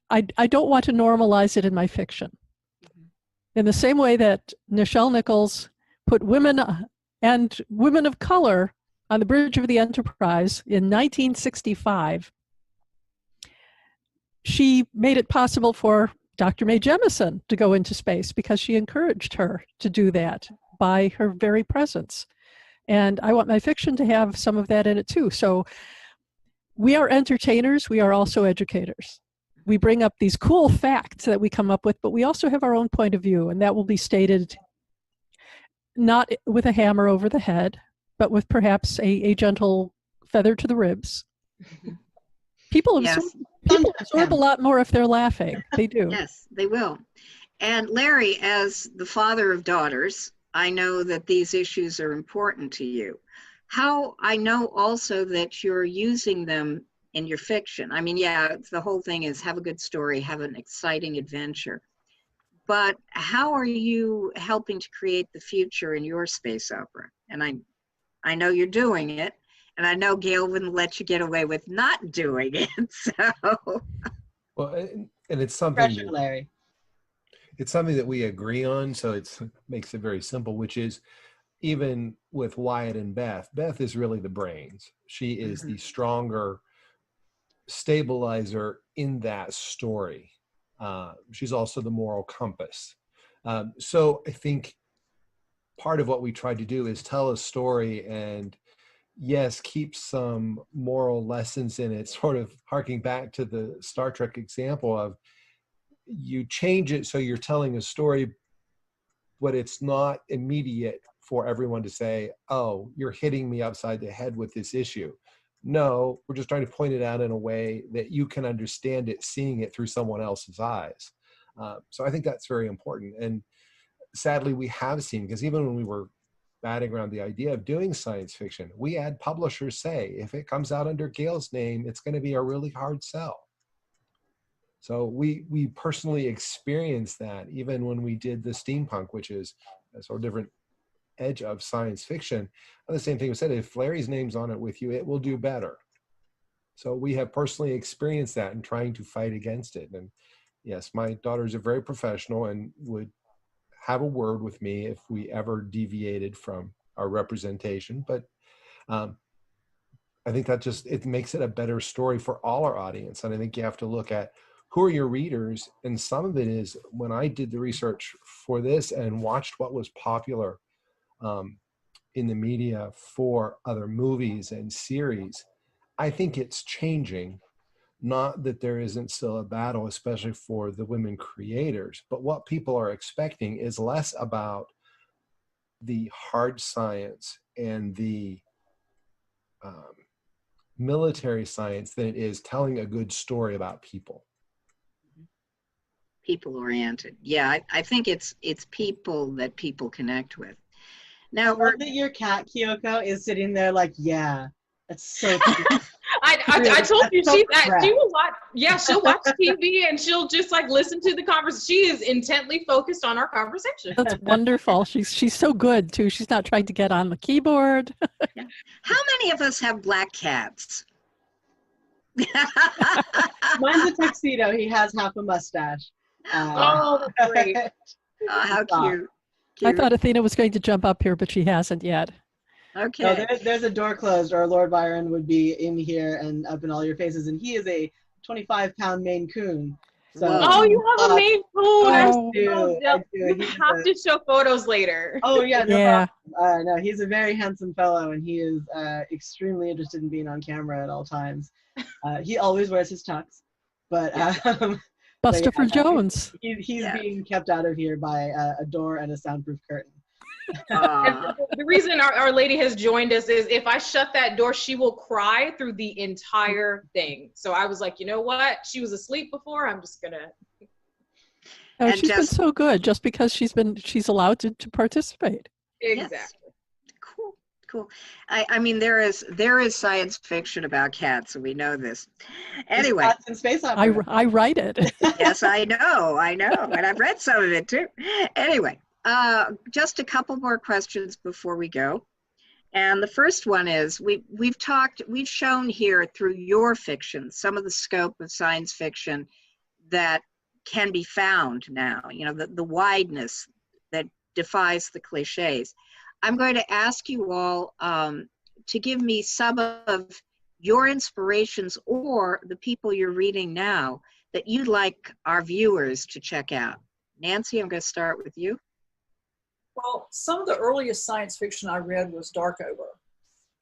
I don't want to normalize it in my fiction. In the same way that Nichelle Nichols put women and women of color on the bridge of the Enterprise in 1965, she made it possible for Dr. Mae Jemison to go into space because she encouraged her to do that by her very presence. And I want my fiction to have some of that in it too. So we are entertainers, we are also educators. We bring up these cool facts that we come up with, but we also have our own point of view, and that will be stated not with a hammer over the head, but with perhaps a gentle feather to the ribs. People absorb a lot more if they're laughing. They do. Yes, they will. And Larry, as the father of daughters, I know that these issues are important to you. How I know also that you're using them in your fiction. I mean, yeah, the whole thing is have a good story, have an exciting adventure. But how are you helping to create the future in your space opera? And I know you're doing it, and I know Gail wouldn't let you get away with not doing it. So, well, and it's something. Pressure, Larry. It's something that we agree on, so it makes it very simple. Which is, even with Wyatt and Beth, Beth is really the brains. She is the stronger stabilizer in that story. She's also the moral compass. So I think part of what we try to do is tell a story and, yes, keep some moral lessons in it, sort of harking back to the Star Trek example of you change it so you're telling a story, but it's not immediate for everyone to say, oh, you're hitting me upside the head with this issue. No, we're just trying to point it out in a way that you can understand it, seeing it through someone else's eyes. So I think that's very important. And sadly, we have seen, because even when we were batting around the idea of doing science fiction, we had publishers say, if it comes out under Gail's name, it's going to be a really hard sell. So we personally experienced that even when we did the steampunk, which is a sort of different edge of science fiction. And the same thing was said, if Larry's name's on it with you, it will do better. So we have personally experienced that and trying to fight against it. And yes, my daughters are very professional and would have a word with me if we ever deviated from our representation. But I think that just, it makes it a better story for all our audience. And I think you have to look at who are your readers. And some of it is, when I did the research for this and watched what was popular in the media for other movies and series, I think it's changing. Not that there isn't still a battle, especially for the women creators, but what people are expecting is less about the hard science and the military science than it is telling a good story about people. People oriented. Yeah, I think it's people that people connect with. Now, I love that your cat Kyoko is sitting there like, yeah, that's so cute. I told you so she will watch. Yeah, she'll watch TV and she'll just like listen to the conversation. She is intently focused on our conversation. That's wonderful. She's so good too. She's not trying to get on the keyboard. Yeah. How many of us have black cats? Mine's a tuxedo. He has half a mustache. Oh, that's great. Oh, how cute. I thought Athena was going to jump up here, but she hasn't yet. Okay. No, there's a door closed, or Lord Byron would be in here and up in all your faces, and he is a 25-pound Maine Coon. So, oh, you have a Maine Coon. I Oh. do. You have to show photos later. Oh yeah, no Yeah. problem. No, he's a very handsome fellow, and he is extremely interested in being on camera at all times. He always wears his tux, but Bustopher Jones. He's being kept out of here by a door and a soundproof curtain. The reason our lady has joined us is if I shut that door, she will cry through the entire thing. So I was like, you know what? She was asleep before. I'm just gonna. Oh, she's been so good just because she's allowed to participate. Exactly. Yes. Cool. I mean, there is science fiction about cats, so we know this. Anyway, Cats in space opera. I write it. Yes, I know, and I've read some of it too. Anyway, just a couple more questions before we go. And the first one is we've shown here through your fiction some of the scope of science fiction that can be found now. You know, the wideness that defies the cliches. I'm going to ask you all to give me some of your inspirations or the people you're reading now that you'd like our viewers to check out. Nancy, I'm going to start with you. Well, some of the earliest science fiction I read was Darkover.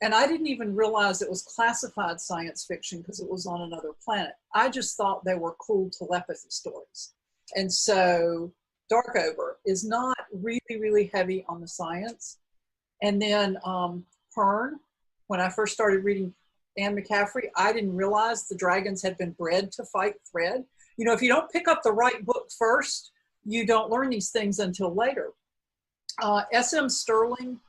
And I didn't even realize it was classified science fiction because it was on another planet. I just thought they were cool telepathy stories. And so Darkover is not really, really heavy on the science. And then Pern, when I first started reading Anne McCaffrey, I didn't realize the dragons had been bred to fight Thread. You know, if you don't pick up the right book first, you don't learn these things until later. S.M. Sterling,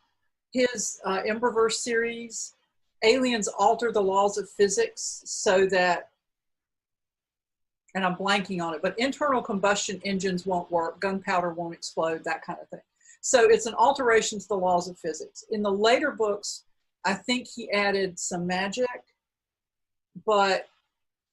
his Emberverse series, aliens alter the laws of physics so that, and I'm blanking on it, but internal combustion engines won't work, gunpowder won't explode, that kind of thing. So it's an alteration to the laws of physics. In the later books, I think he added some magic, but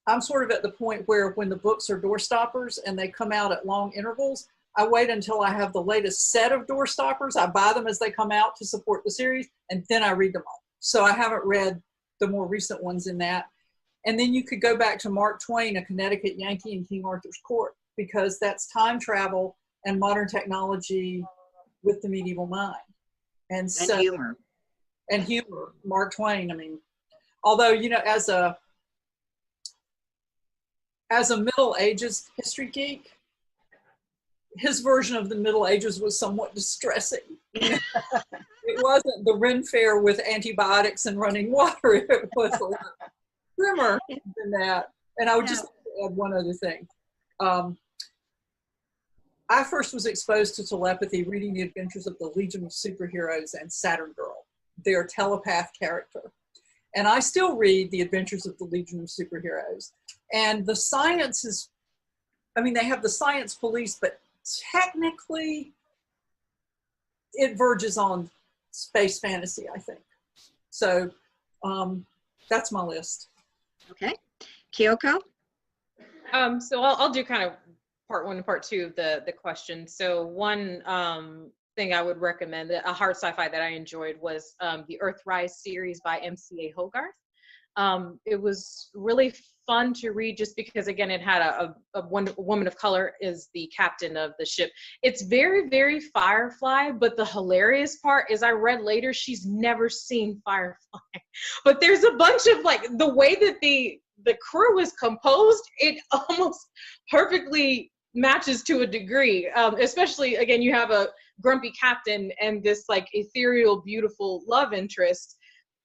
I'm sort of at the point where when the books are door stoppers and they come out at long intervals, I wait until I have the latest set of door stoppers. I buy them as they come out to support the series, and then I read them all. So I haven't read the more recent ones in that. And then you could go back to Mark Twain, A Connecticut Yankee in King Arthur's Court, because that's time travel and modern technology with the medieval mind. And humor. And humor, Mark Twain. I mean, although, you know, as a Middle Ages history geek, his version of the Middle Ages was somewhat distressing. It wasn't the Ren Fair with antibiotics and running water. It was a lot grimmer than that. And I would just add one other thing. I first was exposed to telepathy reading The Adventures of the Legion of Superheroes and Saturn Girl, their telepath character. And I still read The Adventures of the Legion of Superheroes. And the science is, I mean, they have the science police, but technically it verges on space fantasy, I think. So that's my list. Okay. Kyoko? So I'll do kind of part one and part two of the question. So one thing I would recommend, a hard sci-fi that I enjoyed was the Earthrise series by M.C.A. Hogarth. It was really fun to read just because, again, it had a woman of color is the captain of the ship. It's very, very Firefly, but the hilarious part is I read later she's never seen Firefly. But there's a bunch of, like, the way that the crew is composed, it almost perfectly matches to a degree. Especially, again, you have a grumpy captain and this like ethereal, beautiful love interest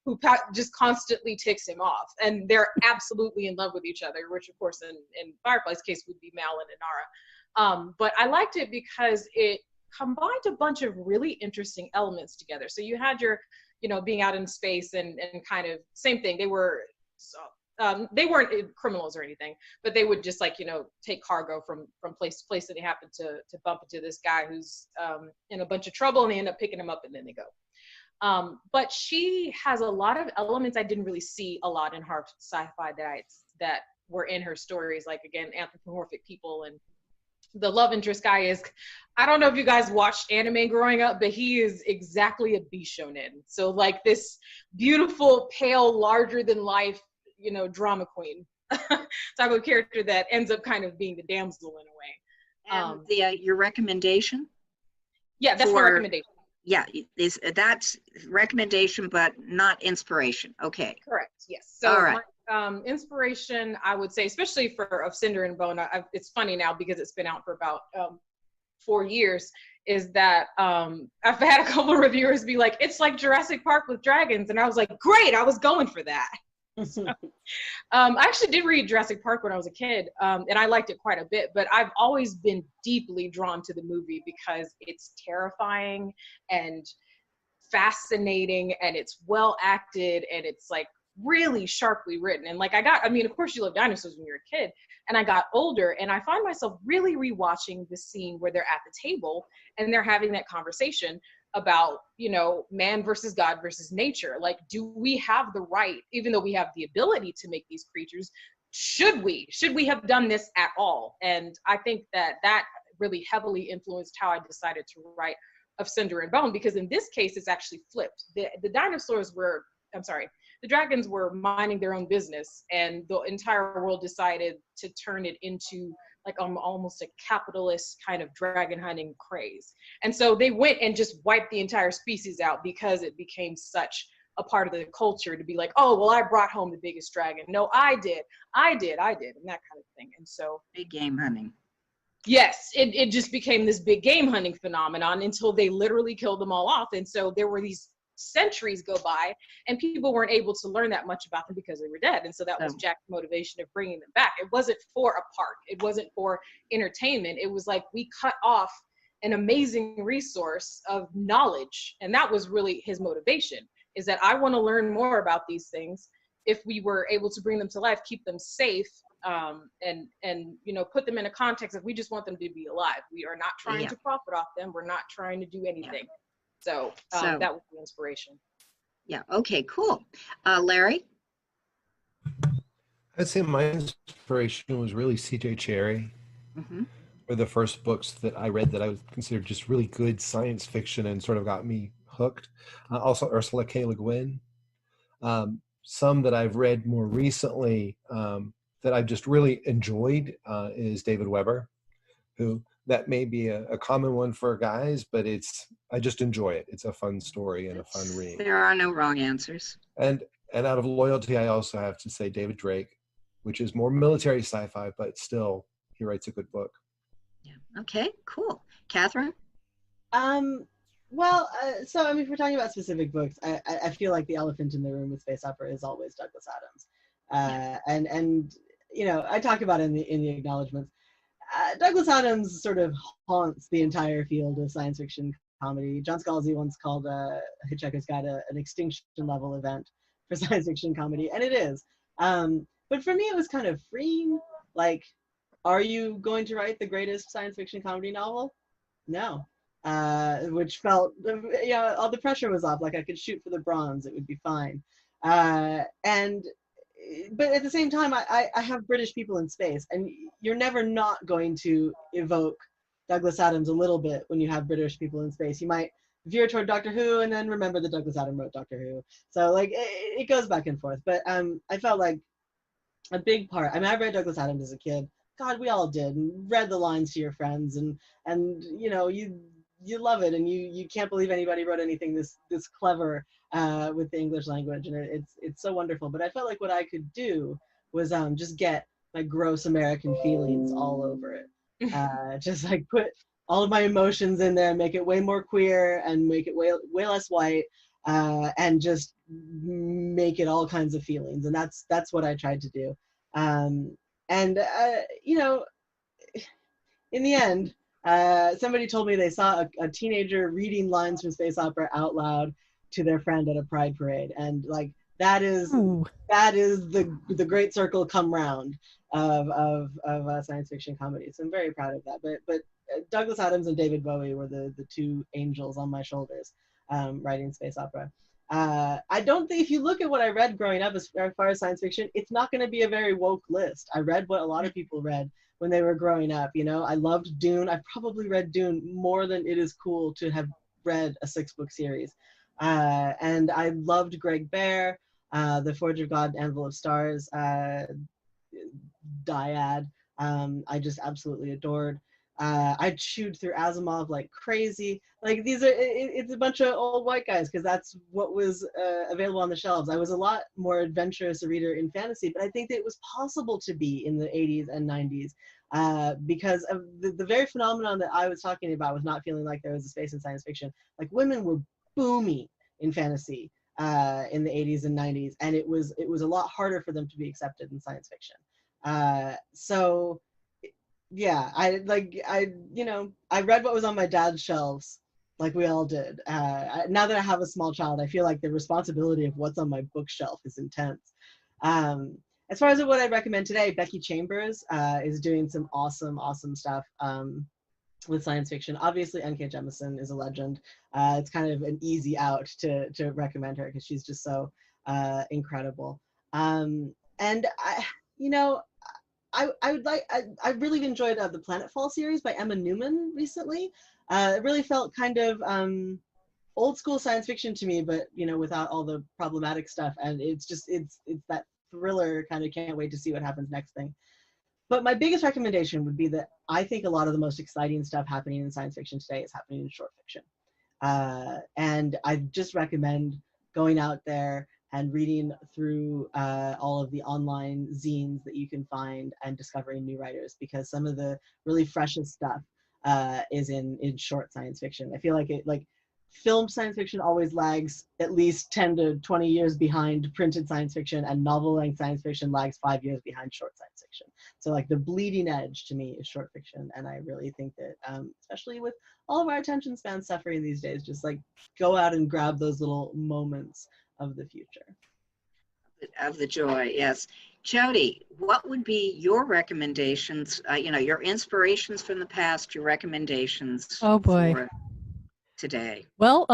who just constantly ticks him off. And they're absolutely in love with each other, which of course in Firefly's case would be Mal and Inara. But I liked it because it combined a bunch of really interesting elements together. So you had your, you know, being out in space and kind of same thing. They weren't criminals or anything, but they would just like, you know, take cargo from place to place, and they happen to bump into this guy who's in a bunch of trouble, and they end up picking him up, and then they go. But she has a lot of elements I didn't really see a lot in her sci-fi that were in her stories, like, again, anthropomorphic people. And the love interest guy is, I don't know if you guys watched anime growing up, but he is exactly a bishonen. So like this beautiful, pale, larger than life, you know, drama queen type of character that ends up kind of being the damsel in a way. And your recommendation? Yeah, that's my recommendation. Yeah, that's recommendation, but not inspiration. Okay. Correct. Yes. So all right. My, inspiration, I would say, especially for Of Cinder and Bone, it's funny now because it's been out for about 4 years, is that I've had a couple of reviewers be like, it's like Jurassic Park with dragons. And I was like, great, I was going for that. So, I actually did read Jurassic Park when I was a kid, and I liked it quite a bit, but I've always been deeply drawn to the movie because it's terrifying and fascinating, and it's well acted, and it's like really sharply written. And like I mean, of course you love dinosaurs when you're a kid, and I got older and I find myself really rewatching the scene where they're at the table and they're having that conversation about, you know, man versus God versus nature. Like, do we have the right, even though we have the ability to make these creatures, should we have done this at all? And I think that really heavily influenced how I decided to write Of Cinder and Bone, because in this case it's actually flipped. The dragons were minding their own business, and the entire world decided to turn it into like almost a capitalist kind of dragon hunting craze. And so they went and just wiped the entire species out because it became such a part of the culture to be like, oh, well, I brought home the biggest dragon. No, I did, and that kind of thing. And so big game hunting. Yes, it just became this big game hunting phenomenon until they literally killed them all off. And so there were these centuries go by and people weren't able to learn that much about them because they were dead. And so that was Jack's motivation of bringing them back. It wasn't for a park. It wasn't for entertainment. It was like, we cut off an amazing resource of knowledge. And that was really his motivation, is that I want to learn more about these things. If we were able to bring them to life, keep them safe, and you know, put them in a context of, we just want them to be alive. We are not trying to profit off them. We're not trying to do anything. So that was the inspiration. Yeah. Okay, cool. Larry? I'd say my inspiration was really C.J. Cherryh. Mm-hmm. Were the first books that I read that I would consider just really good science fiction and sort of got me hooked. Also Ursula K. Le Guin. Some that I've read more recently that I've just really enjoyed is David Weber, who that may be a common one for guys, but I just enjoy it. It's a fun story and a fun read. There are no wrong answers. And out of loyalty, I also have to say David Drake, which is more military sci-fi, but still he writes a good book. Yeah. Okay, cool. Catherynne? Well, so I mean, if we're talking about specific books, I feel like the elephant in the room with space opera is always Douglas Adams. And you know, I talk about it in the acknowledgments. Douglas Adams sort of haunts the entire field of science fiction comedy. John Scalzi once called Hitchhiker's Guide an extinction level event for science fiction comedy, and it is. But for me, it was kind of freeing. Like, are you going to write the greatest science fiction comedy novel? No. Which felt, yeah, all the pressure was off. Like, I could shoot for the bronze, it would be fine. But at the same time, I have British people in space, and you're never not going to evoke Douglas Adams a little bit when you have British people in space. You might veer toward Doctor Who and then remember that Douglas Adams wrote Doctor Who. So like it goes back and forth. But I felt like a big part. I mean, I read Douglas Adams as a kid. God, we all did, and read the lines to your friends, and you know, you love it, and you can't believe anybody wrote anything this clever with the English language, and it's so wonderful. But I felt like what I could do was just get like gross American feelings all over it. Just like put all of my emotions in there, make it way more queer and make it way less white, and just make it all kinds of feelings. And that's what I tried to do. And you know, in the end, somebody told me they saw a teenager reading lines from space opera out loud to their friend at a pride parade, and like that is the great circle come round of science fiction comedy. So I'm very proud of that. But Douglas Adams and David Bowie were the two angels on my shoulders writing space opera. I don't think, if you look at what I read growing up as far as science fiction, it's not going to be a very woke list. I read what a lot of people read when they were growing up. You know, I loved Dune. I probably read Dune more than it is cool to have read a 6-book series. And I loved Greg Bear, The Forge of God, Anvil of Stars, Dyad. I just absolutely adored. I chewed through Asimov like crazy. Like these are, it's a bunch of old white guys because that's what was available on the shelves. I was a lot more adventurous a reader in fantasy, but I think that it was possible to be in the 80s and 90s because of the very phenomenon that I was talking about with not feeling like there was a space in science fiction. Like women were booming in fantasy in the 80s and 90s, and it was a lot harder for them to be accepted in science fiction. So yeah, I read what was on my dad's shelves, like we all did. Now that I have a small child, I feel like the responsibility of what's on my bookshelf is intense. As far as what I'd recommend today, Becky Chambers is doing some awesome stuff with science fiction. Obviously, N.K. Jemisin is a legend. It's kind of an easy out to recommend her because she's just so incredible. And I really enjoyed the Planetfall series by Emma Newman recently. It really felt kind of old school science fiction to me, but without all the problematic stuff. And it's that thriller kind of can't wait to see what happens next thing. But my biggest recommendation would be that I think a lot of the most exciting stuff happening in science fiction today is happening in short fiction. And I just recommend going out there and reading through all of the online zines that you can find and discovering new writers, because some of the really freshest stuff is in short science fiction. I feel like film science fiction always lags at least 10 to 20 years behind printed science fiction, and novel-length science fiction lags 5 years behind short science fiction. So like the bleeding edge to me is short fiction, and I really think that, especially with all of our attention spans suffering these days, just like go out and grab those little moments of the future. Of the joy, yes. Jody, what would be your recommendations, your inspirations from the past, your recommendations for today? Well,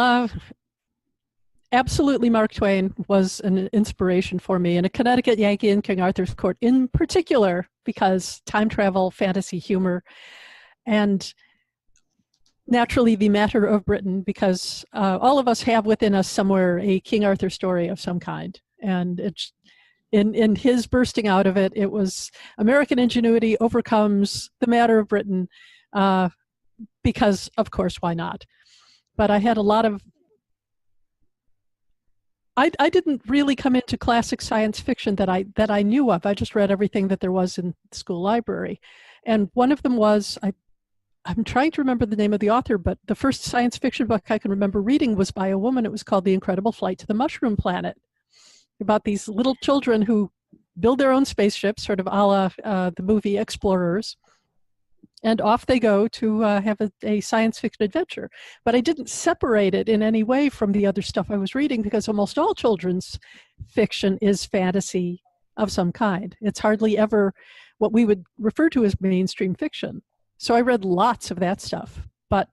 absolutely Mark Twain was an inspiration for me, and A Connecticut Yankee in King Arthur's Court in particular, because time travel, fantasy humor, and naturally the Matter of Britain, because all of us have within us somewhere a King Arthur story of some kind. And it's in his bursting out of it, it was American ingenuity overcomes the Matter of Britain, because of course, why not? But I had a lot of, I didn't really come into classic science fiction that I knew of. I just read everything that there was in the school library. And one of them was, I'm trying to remember the name of the author, but the first science fiction book I can remember reading was by a woman. It was called The Incredible Flight to the Mushroom Planet, about these little children who build their own spaceships, sort of a la the movie Explorers, and off they go to have a science fiction adventure. But I didn't separate it in any way from the other stuff I was reading, because almost all children's fiction is fantasy of some kind. It's hardly ever what we would refer to as mainstream fiction. So I read lots of that stuff. But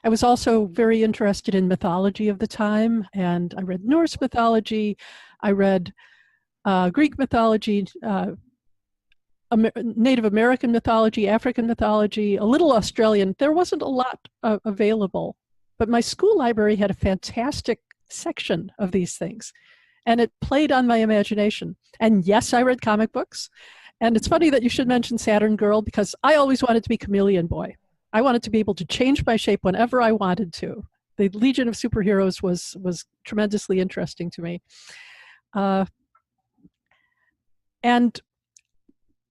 I was also very interested in mythology of the time, and I read Norse mythology, I read Greek mythology, Native American mythology, African mythology, a little Australian. There wasn't a lot available, but my school library had a fantastic section of these things, and it played on my imagination. And yes, I read comic books. And it's funny that you should mention Saturn Girl, because I always wanted to be Chameleon Boy. I wanted to be able to change my shape whenever I wanted to. The Legion of Superheroes was tremendously interesting to me. And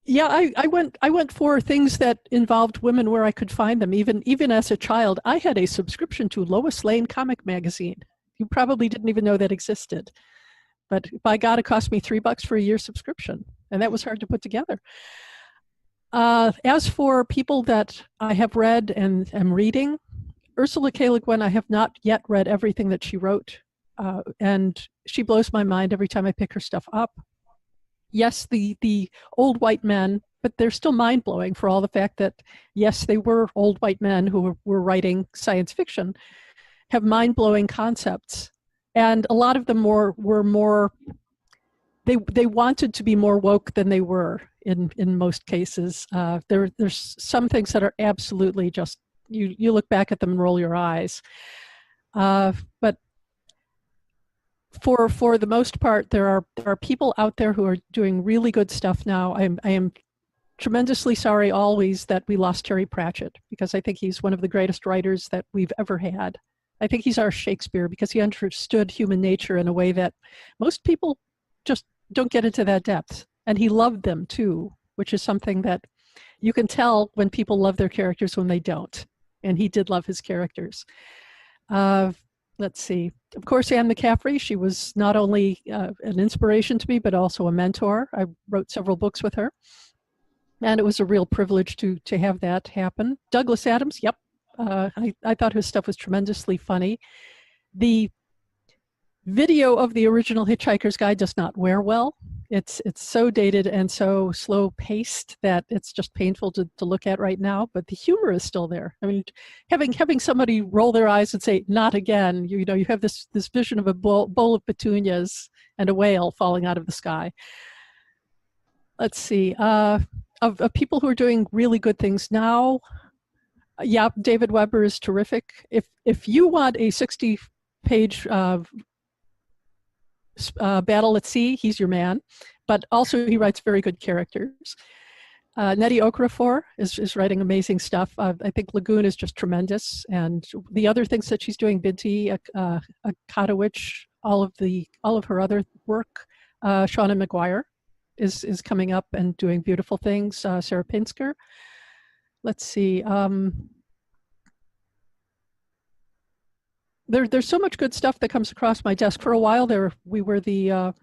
Yeah, I went for things that involved women where I could find them. Even as a child, I had a subscription to Lois Lane comic magazine. You probably didn't even know that existed. But by God, it cost me $3 for a year subscription, and that was hard to put together. As for people that I have read and am reading, Ursula K. Le Guin, I have not yet read everything that she wrote, and she blows my mind every time I pick her stuff up. Yes, the old white men, but they're still mind-blowing for all the fact that, yes, they were old white men who were writing science fiction, have mind-blowing concepts. And a lot of them were more, they wanted to be more woke than they were in most cases. There's some things that are absolutely just, you look back at them and roll your eyes. But for the most part, there are people out there who are doing really good stuff now. I am tremendously sorry always that we lost Terry Pratchett, because I think he's one of the greatest writers that we've ever had. I think he's our Shakespeare, because he understood human nature in a way that most people just don't get into that depth. And he loved them too, which is something that you can tell when people love their characters when they don't. And he did love his characters. Let's see. Of course, Anne McCaffrey, she was not only an inspiration to me, but also a mentor. I wrote several books with her. And it was a real privilege to have that happen. Douglas Adams, yep. I thought his stuff was tremendously funny. The video of the original Hitchhiker's Guide does not wear well. It's so dated and so slow paced that it's just painful to look at right now, but the humor is still there. I mean, having somebody roll their eyes and say, not again, you know, you have this vision of a bowl of petunias and a whale falling out of the sky. Let's see, of people who are doing really good things now, yeah, David Weber is terrific. If you want a 60-page battle at sea, he's your man. But also he writes very good characters. Nnedi Okorafor is writing amazing stuff. I think Lagoon is just tremendous. And the other things that she's doing, Binti Akatowicz, all of her other work, Shauna McGuire is coming up and doing beautiful things. Sarah Pinsker. Let's see. There's so much good stuff that comes across my desk. For a while there, we were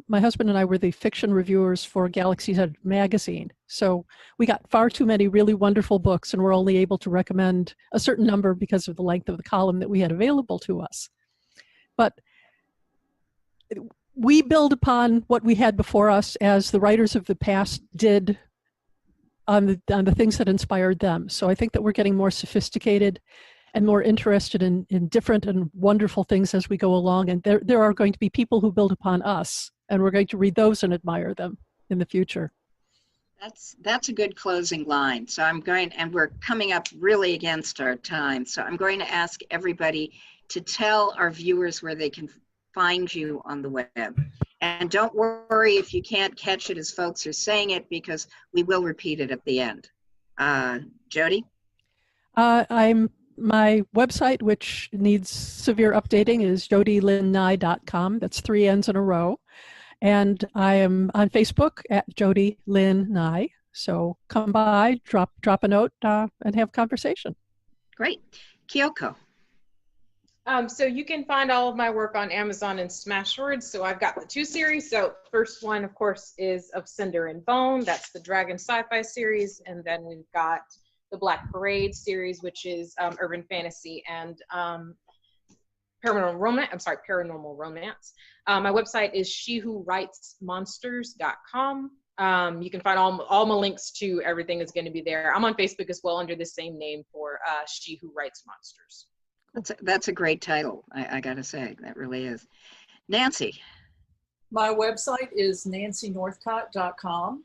my husband and I were the fiction reviewers for Galaxy's Edge magazine. So we got far too many really wonderful books, and we're only able to recommend a certain number because of the length of the column that we had available to us. But we build upon what we had before us, as the writers of the past did on the things that inspired them. So I think that we're getting more sophisticated and more interested in different and wonderful things as we go along. And there are going to be people who build upon us, and we're going to read those and admire them in the future. That's a good closing line. So and we're coming up really against our time. So I'm going to ask everybody to tell our viewers where they can find you on the web. And don't worry if you can't catch it as folks are saying it, because we will repeat it at the end. Jody? My website, which needs severe updating, is jodylynnye.com. That's 3 N's in a row. And I am on Facebook at Jody Lynn Nye. So come by, drop a note, and have a conversation. Great. Kyoko? So you can find all of my work on Amazon and Smashwords. So I've got the 2 series. So first one, of course, is Of Cinder and Bone. That's the Dragon Sci-Fi series. And then we've got the Black Parade series, which is urban fantasy and paranormal romance. My website is shewhowritesmonsters.com. You can find all my links to everything is going to be there. I'm on Facebook as well under the same name for She Who Writes Monsters. That's a great title, I gotta say. That really is. Nancy? My website is nancynorthcott.com.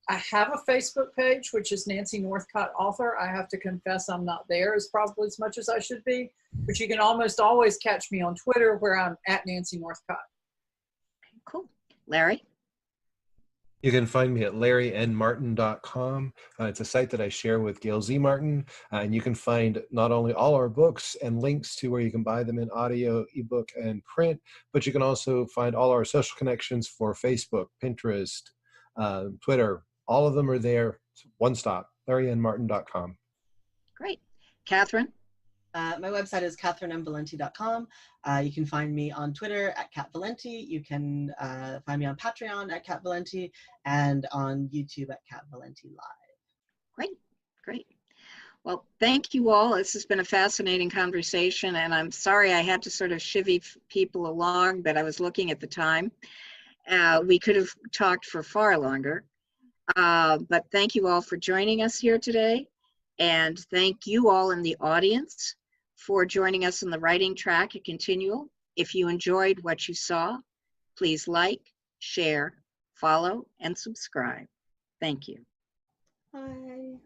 I have a Facebook page, which is Nancy Northcott Author. I have to confess I'm not there as probably as much as I should be, but you can almost always catch me on Twitter, where I'm at Nancy Northcott. Cool. Larry? You can find me at larrynmartin.com. It's a site that I share with Gail Z. Martin, and you can find not only all our books and links to where you can buy them in audio, ebook, and print, but you can also find all our social connections for Facebook, Pinterest, Twitter. All of them are there. It's one stop, LarryAnnMartin.com. Great. Catherynne? My website is CatherynneValente.com. You can find me on Twitter at Cat Valente. You can find me on Patreon at Cat Valente and on YouTube at Cat Valente Live. Great, great. Well, thank you all. This has been a fascinating conversation, and I'm sorry I had to sort of chivvy people along, but I was looking at the time. We could have talked for far longer, but thank you all for joining us here today, and thank you all in the audience for joining us on the writing track at ConTinual. If you enjoyed what you saw, please like, share, follow, and subscribe. Thank you. Bye.